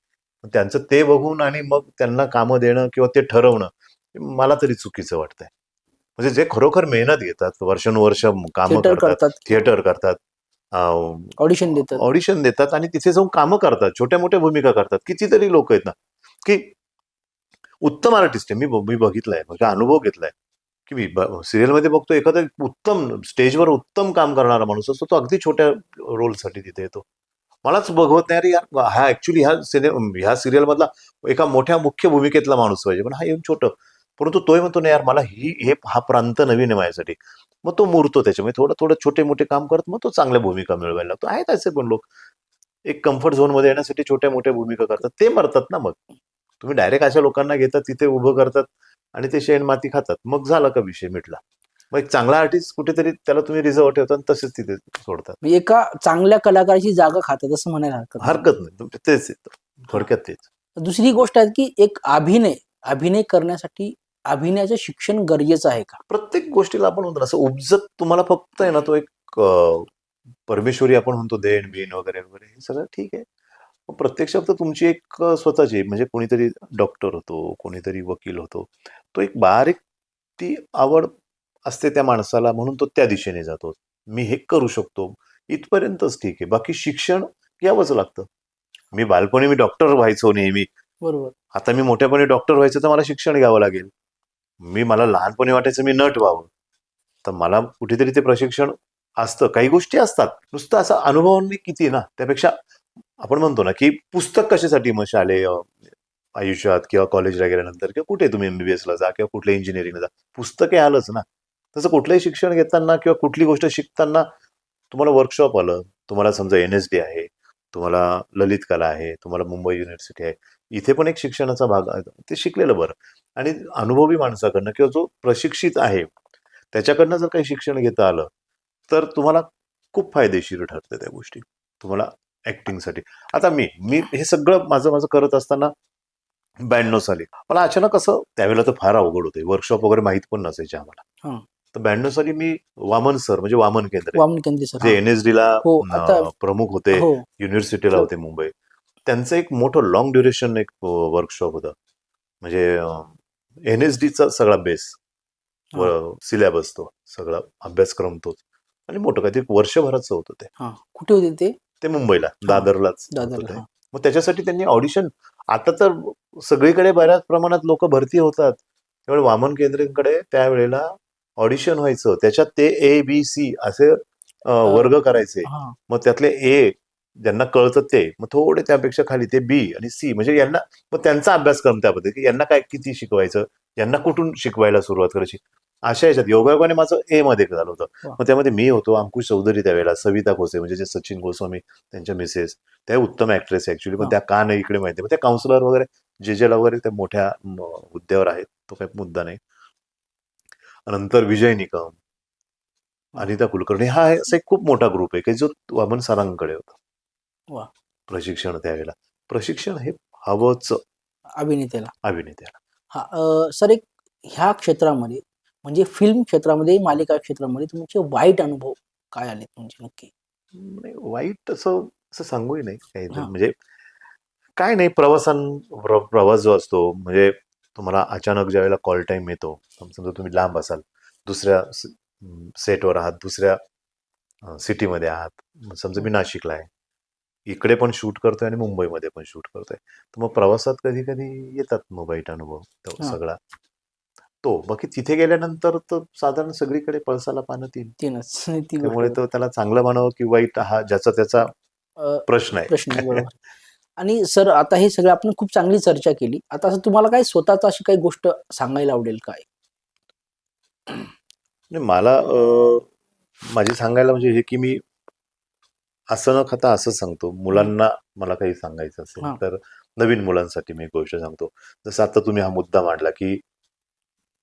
पण त्यांचं ते बघून आणि मग त्यांना कामं देणं किंवा ते ठरवणं, मला तरी चुकीचं वाटतंय. म्हणजे जे खरोखर मेहनत घेतात, वर्षानुवर्ष कामं थिएटर करतात, करतात, थिएटर करतात, ऑडिशन देतात. ऑडिशन देतात आणि तिथे जाऊन कामं करतात, छोट्या-मोठ्या भूमिका करतात. कितीतरी लोक आहेत ना, की उत्तम आर्टिस्ट आहे. मी बघितलंय, म्हणजे अनुभव घेतलाय, की मी सिरियलमध्ये बघतो एखादा उत्तम स्टेजवर उत्तम काम करणारा माणूस असतो, तो अगदी छोट्या रोलसाठी तिथे येतो. मलाच बघवत नाही, अरे यार हा ऍक्च्युली ह्या सिरियल मधला एका मोठ्या मुख्य भूमिकेतला माणूस पाहिजे, पण हा येऊन छोटं. परंतु तोही म्हणतो नाही यार, मला हा प्रांत नवीन आहे माझ्यासाठी. मग तो मुरतो त्याच्यामुळे, थोडं थोडं छोटे मोठे काम करत मग तो चांगल्या भूमिका मिळवायला लागतो. आहेत असे पण लोक एक कम्फर्ट झोन मध्ये येण्यासाठी छोट्या मोठ्या भूमिका करतात, ते मरतात ना. मग तुम्ही डायरेक्ट अशा लोकांना घेतात, तिथे उभं करतात आणि ते शेण माती खातात. मग झाला का विषय मिटला. मग एक चांगला आर्टिस्ट कुठेतरी त्याला तुम्ही रिझर्व ठेवता आणि तसेच तिथे सोडतात. म्हणजे एका चांगल्या कलाकाराची जागा खातात असं म्हणायला हरकत नाही. हरकत नाही. तेच येतं थोडक्यात तेच. दुसरी गोष्ट आहे की एक अभिनय करण्यासाठी अभिनयाचं शिक्षण गरजेचं आहे का? प्रत्येक गोष्टीला आपण म्हणतो ना, असं उपजत तुम्हाला फक्त आहे ना, तो एक परमेश्वरी आपण म्हणतो देण बिन वगैरे वगैरे, हे सगळं ठीक आहे. पण प्रत्यक्षात तर तुमची एक स्वतःची म्हणजे कोणीतरी डॉक्टर होतो, कोणीतरी वकील होतो. तो एक बारीक ती आवड असते त्या माणसाला म्हणून तो त्या दिशेने जातो. मी हे करू शकतो इथपर्यंतच ठीक आहे. बाकी शिक्षण घ्यावंच लागतं. मी डॉक्टर व्हायचो नेहमी. बरोबर. आता मी मोठ्यापणी डॉक्टर व्हायचं तर मला शिक्षण घ्यावं लागेल. मला लहानपणी वाटायचं मी नट व्हावं. तर मला कुठेतरी ते प्रशिक्षण असतं, काही गोष्टी असतात. नुसतं असं अनुभवांनी किती ना, त्यापेक्षा आपण म्हणतो ना, की पुस्तक कशासाठी मग शालेय आयुष्यात किंवा कॉलेजला गेल्यानंतर किंवा कुठे तुम्ही MBBS ला जा किंवा कुठल्या इंजिनिअरिंगला जा, पुस्तके आलंच ना. तसं कुठलंही शिक्षण घेताना किंवा कुठली गोष्ट शिकताना तुम्हाला वर्कशॉप आलं, तुम्हाला समजा NSD आहे, तुम्हाला ललित कला आहे, तुम्हाला मुंबई युनिव्हर्सिटी आहे. इथे पण एक शिक्षणाचा भाग आहे. ते शिकलेलं बरं. आणि अनुभवी माणसाकडनं किंवा जो प्रशिक्षित आहे, त्याच्याकडनं जर काही शिक्षण घेता आलं, तर तुम्हाला खूप फायदेशीर ठरते त्या गोष्टी. तुम्हाला ॲक्टिंगसाठी. आता मी मी हे सगळं माझं माझं करत असताना 92 साली मला अचानक असं त्यावेळेला तर फार अवघड होते. वर्कशॉप वगैरे माहीत पण नसायचे आम्हाला. हां. तर 92 साली मी वामन सर म्हणजे वामन केंद्रे वामन केंद्रे सर. जे हां. NSDला हो, आता प्रमुख होते, हो. युनिव्हर्सिटीला हो. होते मुंबई. त्यांचं एक मोठं लॉंग ड्युरेशन एक वर्कशॉप होतं. म्हणजे NSDचा सगळा बेस हां, सिलेबस तो सगळा अभ्यासक्रम तोच आणि मोठं काहीतरी वर्षभराचं होतं ते. हां. कुठे होते ते? ते मुंबईला हां, दादरलाच होतं दादरला. ते. हां. मग त्याच्यासाठी त्यांनी ऑडिशन आता तर सगळीकडे बऱ्याच प्रमाणात लोक भरती होतात. त्यामुळे वामन केंद्रेकडे त्यावेळेला ऑडिशन व्हायचं. त्याच्यात ते A, B, C असे अ, वर्ग करायचे. हां. मग त्यातले A ज्यांना कळतं ते, मग थोडे त्यापेक्षा खाली ते B आणि C म्हणजे यांना मग त्यांचा अभ्यासक्रम त्याबद्दल की यांना काय किती शिकवायचं, यांना कुठून शिकवायला सुरुवात करायची. अशा ह्याच्यात योगायोगाने माझं A मध्ये झालं होतं. वाह! मग त्यामध्ये मी होतो, अंकुश चौधरी त्यावेळेला, सविता खोसे म्हणजे जे सचिन गोस्वामी त्यांच्या मिसेस, त्या उत्तम ऍक्ट्रेस ऍक्च्युली, पण हां. त्या का नाही इकडे माहिती, पण त्या काउन्सिलर वगैरे जेजेला वगैरे त्या मोठ्या हुद्द्यावर आहेत, तो काही मुद्दा नाही. नंतर विजय निकम, वाह! अनिता कुलकर्णी, हा असा एक खूप मोठा ग्रुप आहे की जो वामन सरांकडे होता वाह! प्रशिक्षण त्यावेळेला. प्रशिक्षण हे हवंच अभिनेत्याला. अभिनेत्याला. हां, सर एक ह्या क्षेत्रामध्ये म्हणजे फिल्म क्षेत्रामध्ये, मालिका क्षेत्रामध्ये तुमचे वाईट अनुभव काय आलेत म्हणजे नक्की? नाही, वाईट असं असं सांगूही नाही काही हां, म्हणजे काय नाही, प्रवास जो असतो म्हणजे तुम्हाला अचानक ज्यावेळेला कॉल टाइम येतो, समजा तुम्ही लांब असाल, दुसऱ्या सेटवर आहात, दुसऱ्या सिटीमध्ये आहात, समजा हो. मी नाशिकला आहे, इकडे पण शूट करतोय आणि मुंबईमध्ये पण शूट करतोय, तर मग प्रवासात कधी कधी येतात मग वाईट अनुभव तो हां, सगळा. तो बाकी तिथे गेल्यानंतर तर साधारण सगळीकडे पळसाला पानं तीन. 3च ती गोष्ट त्यामुळे बरोबर. तो त्याला चांगलं म्हणावं की वाईट हा ज्याचा त्याचा अ, प्रश्न प्रश्न आहे आहे. बरोबर. आणि सर आता हे सगळं आपण खूप चांगली चर्चा केली. आता असं तुम्हाला काही स्वतःच अशी काही गोष्ट सांगायला आवडेल काय? नाही, मला माझी सांगायला म्हणजे हे की मी असं न खाता असं सांगतो हं. मुलांना. मला काही सांगायचं असेल हां, तर नवीन मुलांसाठी मी एक गोष्ट सांगतो. जसं आता तुम्ही हा मुद्दा मांडला की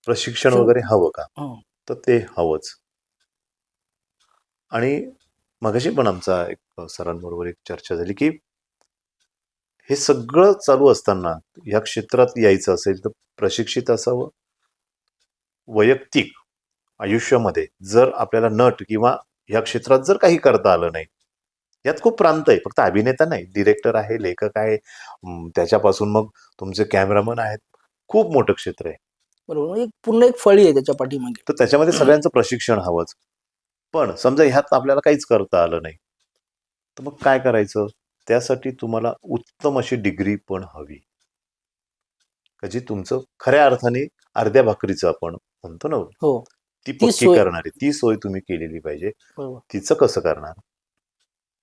प्रशिक्षण शिक्षण. वगैरे हवं का, हं, तर ते हवंच. आणि मगाशी पण आमचा एक सरांबरोबर एक चर्चा झाली की हे सगळं चालू असताना या क्षेत्रात यायचं असेल तर प्रशिक्षित असावं. वैयक्तिक आयुष्यामध्ये जर आपल्याला नट किंवा या क्षेत्रात जर काही करता आलं नाही, यात खूप प्रांत आहे, फक्त अभिनेता नाही, डिरेक्टर आहे, लेखक आहे, त्याच्यापासून मग तुमचे कॅमेरामन आहेत, खूप मोठं क्षेत्र आहे. बरोबर. म्हणजे पूर्ण एक फळी आहे त्याच्या पाठीमागे. तर त्याच्यामध्ये सगळ्यांचं प्रशिक्षण हवंच. पण समजा ह्यात आपल्याला काहीच करता आलं नाही, तर मग काय करायचं? त्यासाठी तुम्हाला उत्तम अशी डिग्री पण हवी, का जी तुमचं खऱ्या अर्थाने अर्ध्या भाकरीचं आपण म्हणतो ना, हो. ती ती पक्की सोय. करणारी ती सोय तुम्ही केलेली पाहिजे. बरोबर. तिचं कसं करणार?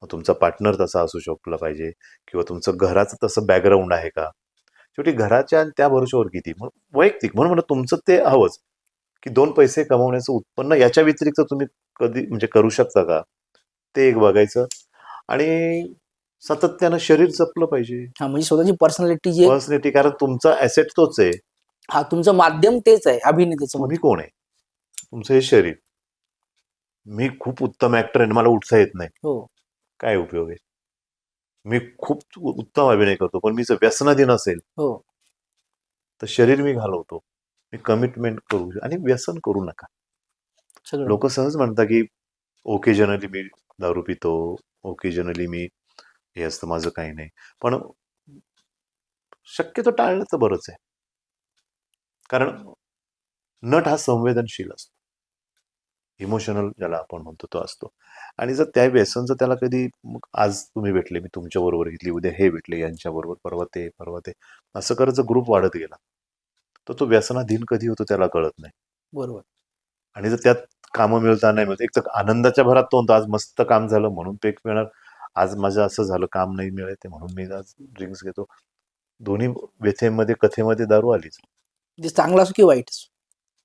मग तुमचा पार्टनर तसा असू शकला पाहिजे किंवा तुमचं घराचं तसं बॅकग्राऊंड आहे का? शेवटी घराच्या आणि त्या भरोश्यावर किती मग वैयक्तिक म्हणून म्हणलं तुमचं ते हवंच की 2 पैसे कमवण्याचं उत्पन्न याच्या व्यतिरिक्त तुम्ही कधी म्हणजे करू शकता का? ते एक बघायचं. आणि सातत्यानं शरीर जपलं पाहिजे. हां, म्हणजे स्वतःची पर्सनॅलिटी जी आहे. पर्सनॅलिटी, कारण तुमचा ॲसेट तोच आहे. हां, तुमचं माध्यम तेच आहे अभिनेत्याचं तुम्ही म्हणजे. कोण आहे? तुमचं हे शरीर. मी खूप उत्तम ॲक्टर आहे आणि मला उठता येत नाही. हो, काय उपयोग आहे? मी खूप उत्तम अभिनय करतो, पण मी जर व्यसनाधीन नसेल, हो. तर शरीर मी घालवतो. मी कमिटमेंट करू आणि व्यसन करू नका. सगळं. लोक सहज म्हणतात की ओकेजनली मी दारू पितो, ओकेजनली मी हे असतं, माझं काही नाही. पण शक्यतो टाळलं तर बरंच आहे. कारण नट हा संवेदनशील असतो. इमोशनल ज्याला आपण म्हणतो तो असतो. आणि जर त्या व्यसनचं त्याला कधी मग आज तुम्ही भेटले, मी तुमच्या बरोबर घेतली, उद्या हे भेटले यांच्याबरोबर, परवा ते असं करत जर ग्रुप वाढत गेला, तर तो व्यसनाधीन कधी होतो त्याला कळत नाही. बरोबर. आणि जर त्यात कामं मिळतात नाही मिळत. एक तर आनंदाच्या भरात तो म्हणतो आज मस्त काम झालं म्हणून तो एक मिळणार, आज माझं असं झालं काम नाही मिळत आहे म्हणून मी आज ड्रिंक्स घेतो. दोन्ही व्यथेमध्ये कथेमध्ये दारू आलीच. ते चांगला असो की वाईट असो.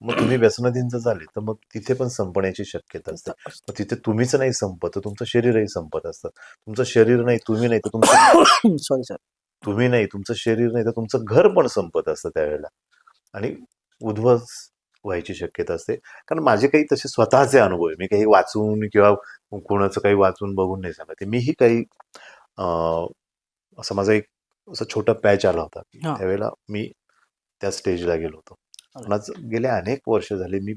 मग तुम्ही व्यसनाधीन जर झाले तर मग तिथे पण संपण्याची शक्यता असते. मग तिथे तुम्हीच नाही संपत तर तुमचं शरीरही संपत असतं. तुमचं शरीर नाही, तुम्ही नाही तर तुमचं सॉरी सर. तुम्ही नाही, तुमचं शरीर नाही तर तुमचं घर पण संपत असतं त्यावेळेला आणि उद्ध्वस्त व्हायची शक्यता असते. कारण माझे काही तसे स्वतःचे अनुभव आहे. मी काही वाचून किंवा कोणाचं काही वाचून बघून नाही सांगत आहे. मीही काही असं माझा एक असा छोटा पॅच आला होता. हा. त्यावेळेला मी त्या स्टेजला गेलो होतो. पण आज गेले अनेक वर्ष झाले मी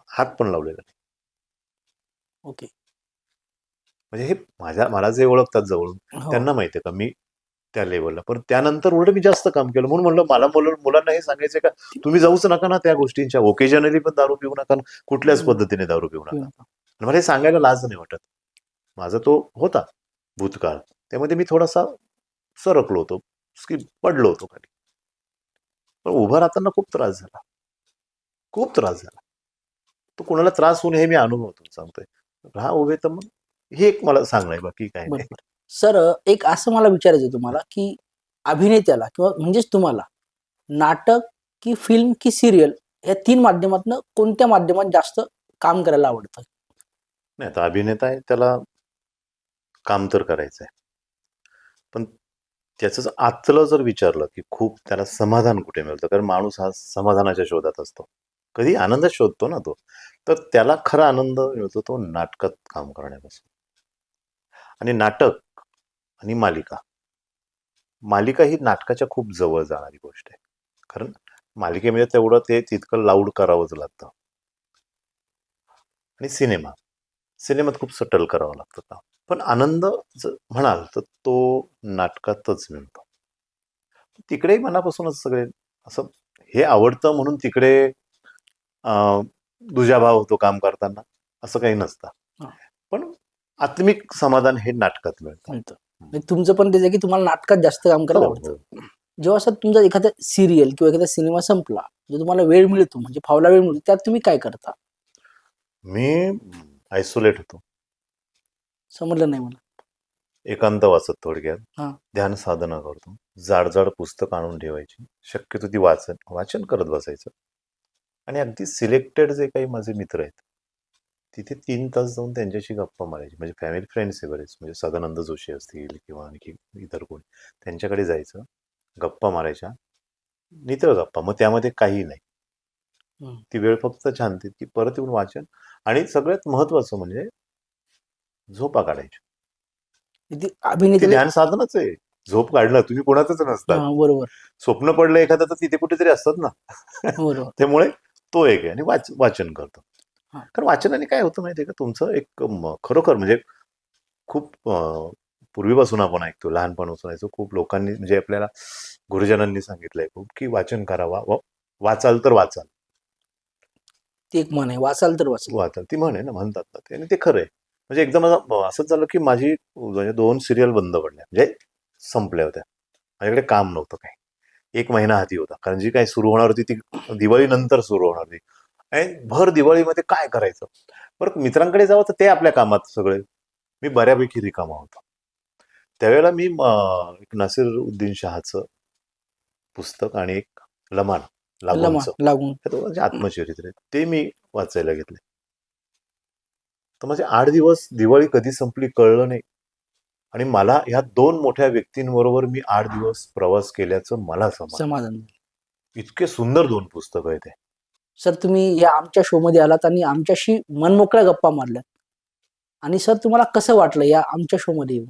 हात पण लावलेला नाही. ओके. म्हणजे हे मला जे ओळखतात जवळून हो. त्यांना माहिती आहे का मी त्या लेवलला. पण त्यानंतर उलट मी जास्त काम केलं म्हणून म्हणलं मला मुलांना हे सांगायचं का तुम्ही जाऊच नका ना त्या गोष्टींच्या. ओकेजनली पण दारू पिऊ नका, कुठल्याच पद्धतीने दारू पिऊ नका. आणि मला हे सांगायला लाज नाही वाटत. माझा तो होता भूतकाळ, त्यामध्ये मी थोडासा सरकलो होतो, पडलो होतो खाली. पण उभं राहताना खूप त्रास झाला, खूप त्रास झाला. तो कोणाला त्रास होऊ नये हे मी अनुभवतो सांगतोय. राहा उभे तर मग हे एक मला सांगणं आहे, बाकी काय नाही. बरोबर. सर एक असं मला विचारायचं आहे तुम्हाला की अभिनेत्याला किंवा म्हणजेच तुम्हाला नाटक की फिल्म की सिरियल या 3 माध्यमातनं कोणत्या माध्यमात जास्त काम करायला आवडतं? नाही आता अभिनेता आहे त्याला काम तर करायचं आहे. पण त्याचं आतलं जर विचारलं की खूप त्याला समाधान कुठे मिळतं, कारण माणूस हा समाधानाच्या शोधात असतो. कधी आनंद शोधतो ना तो, तर त्याला खरा आनंद मिळतो तो नाटकात काम करण्यापासून. आणि नाटक आणि मालिका ही नाटकाच्या खूप जवळ जाणारी गोष्ट आहे. कारण मालिकेमध्ये तेवढं ते तितकं लाऊड करावंच लागतं. आणि सिनेमात खूप सटल करावं लागतं काम. पण आनंद जर म्हणाल तर तो नाटकातच मिळतो. तिकडेही मनापासूनच सगळे असं हे आवडतं म्हणून तिकडे दुजाभाव होतो काम करताना असं काही नसतं. हा. पण आत्मिक समाधान हे नाटकात मिळतं. म्हणजे तुमचं पण तेच आहे की तुम्हाला नाटकात जास्त काम करायला हो, आवडतं. हो. जेव्हा असं तुमचा एखादा सिरियल किंवा एखादा सिनेमा संपला, जो तुम्हाला वेळ मिळतो म्हणजे फावला वेळ मिळतो, त्यात तुम्ही काय करता? मी आयसोलेट होतो, समजलं नाही मला. एकांत वाचत थोडक्यात, हा. ध्यान साधना करतो, जाड पुस्तक आणून ठेवायची, शक्यतो ती वाचन करत बसायचं. आणि अगदी सिलेक्टेड जे काही माझे मित्र आहेत तिथे 3 तास जाऊन त्यांच्याशी गप्पा मारायची. म्हणजे फॅमिली फ्रेंड्स आहे बरेच, म्हणजे सदानंद जोशी असतील किंवा आणखी इतर कोणी, त्यांच्याकडे जायचं, गप्पा मारायच्या, नितळ गप्पा. मग त्यामध्ये काही नाही, ती वेळ फक्त छान की परत येऊन वाचन. आणि सगळ्यात महत्वाचं म्हणजे झोपा काढायची. ती ती अभिनेत्री ध्यान साधनच आहे. झोप काढणं, तुम्ही कोणाचंच नसतात. बरोबर. स्वप्न पडलं एखादं तर तिथे कुठेतरी असतात ना. बरोबर. त्यामुळे तो एक आहे. आणि वाचन करतो. हा. कारण वाचनाने काय होतं माहितीये का, तुमचं एक खरोखर म्हणजे खूप पूर्वीपासून आपण ऐकतो, लहानपणापासून ऐकतो, खूप लोकांनी म्हणजे आपल्याला गुरुजनांनी सांगितलंय खूप की वाचन करावा, वाचाल तर वाचाल. ती एक म्हण आहे, वाचाल तर वाचाल. ती म्हण आहे ना, म्हणतात ना ते, आणि ते खरं आहे. म्हणजे एकदम असंच झालं की माझी म्हणजे 2 सिरियल बंद पडल्या, म्हणजे संपल्या होत्या. माझ्याकडे काम नव्हतं काही. 1 महिना हाती होता, कारण जी काही सुरू होणार होती ती दिवाळीनंतर सुरू होणार होती. आणि भर दिवाळीमध्ये काय करायचं. बरं मित्रांकडे जावं तर ते आपल्या कामात सगळे. मी बऱ्यापैकी रिकामा होतो. त्यावेळेला मी एक नासिरुद्दीन शहाचं पुस्तक आणि एक लमाण लागूनचं, लागून हे दोघांचे आत्मचरित्र आहेत, ते मी वाचायला घेतले. तर माझे 8 दिवस दिवाळी कधी संपली कळलं नाही. आणि मला ह्या 2 मोठ्या व्यक्तींबरोबर मी 8 दिवस प्रवास केल्याचं मला समाधान. इतके सुंदर 2 पुस्तकं आहेत. सर तुम्ही या आमच्या शो मध्ये आलात आणि आमच्याशी मनमोकळ्या गप्पा मारल्यात. आणि सर तुम्हाला कसं वाटलं या आमच्या शो मध्ये येऊन?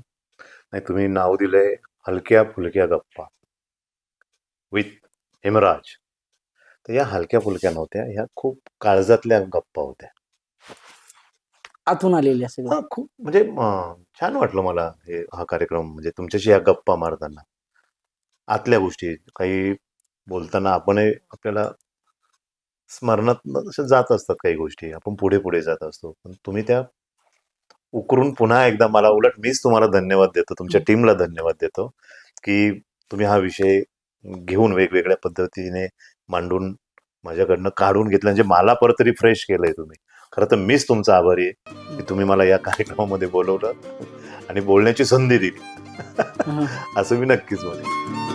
नाही, तुम्ही नाव दिलंय हलक्या फुलक्या गप्पा विथ हेमराज. तर या हलक्या फुलक्या नव्हत्या, ह्या खूप काळजातल्या गप्पा होत्या. आतून आलेल्या सगळं. हा, खूप म्हणजे छान वाटलं मला हा कार्यक्रम, म्हणजे तुमच्याशी या गप्पा मारताना आतल्या गोष्टी काही बोलताना आपल्याला स्मरणात जात असतात काही गोष्टी, आपण पुढे जात असतो. पण तुम्ही त्या उकरून पुन्हा एकदा मला, उलट मीच तुम्हाला धन्यवाद देतो, तुमच्या टीमला धन्यवाद देतो की तुम्ही हा विषय घेऊन वेगवेगळ्या पद्धतीने मांडून माझ्याकडनं काढून घेतलं, म्हणजे मला परत रिफ्रेश केलंय तुम्ही. खरं तर मीच तुमचा आभारी आहे की तुम्ही मला या कार्यक्रमामध्ये बोलवलं आणि बोलण्याची संधी दिली. असं मी नक्कीच म्हणेन.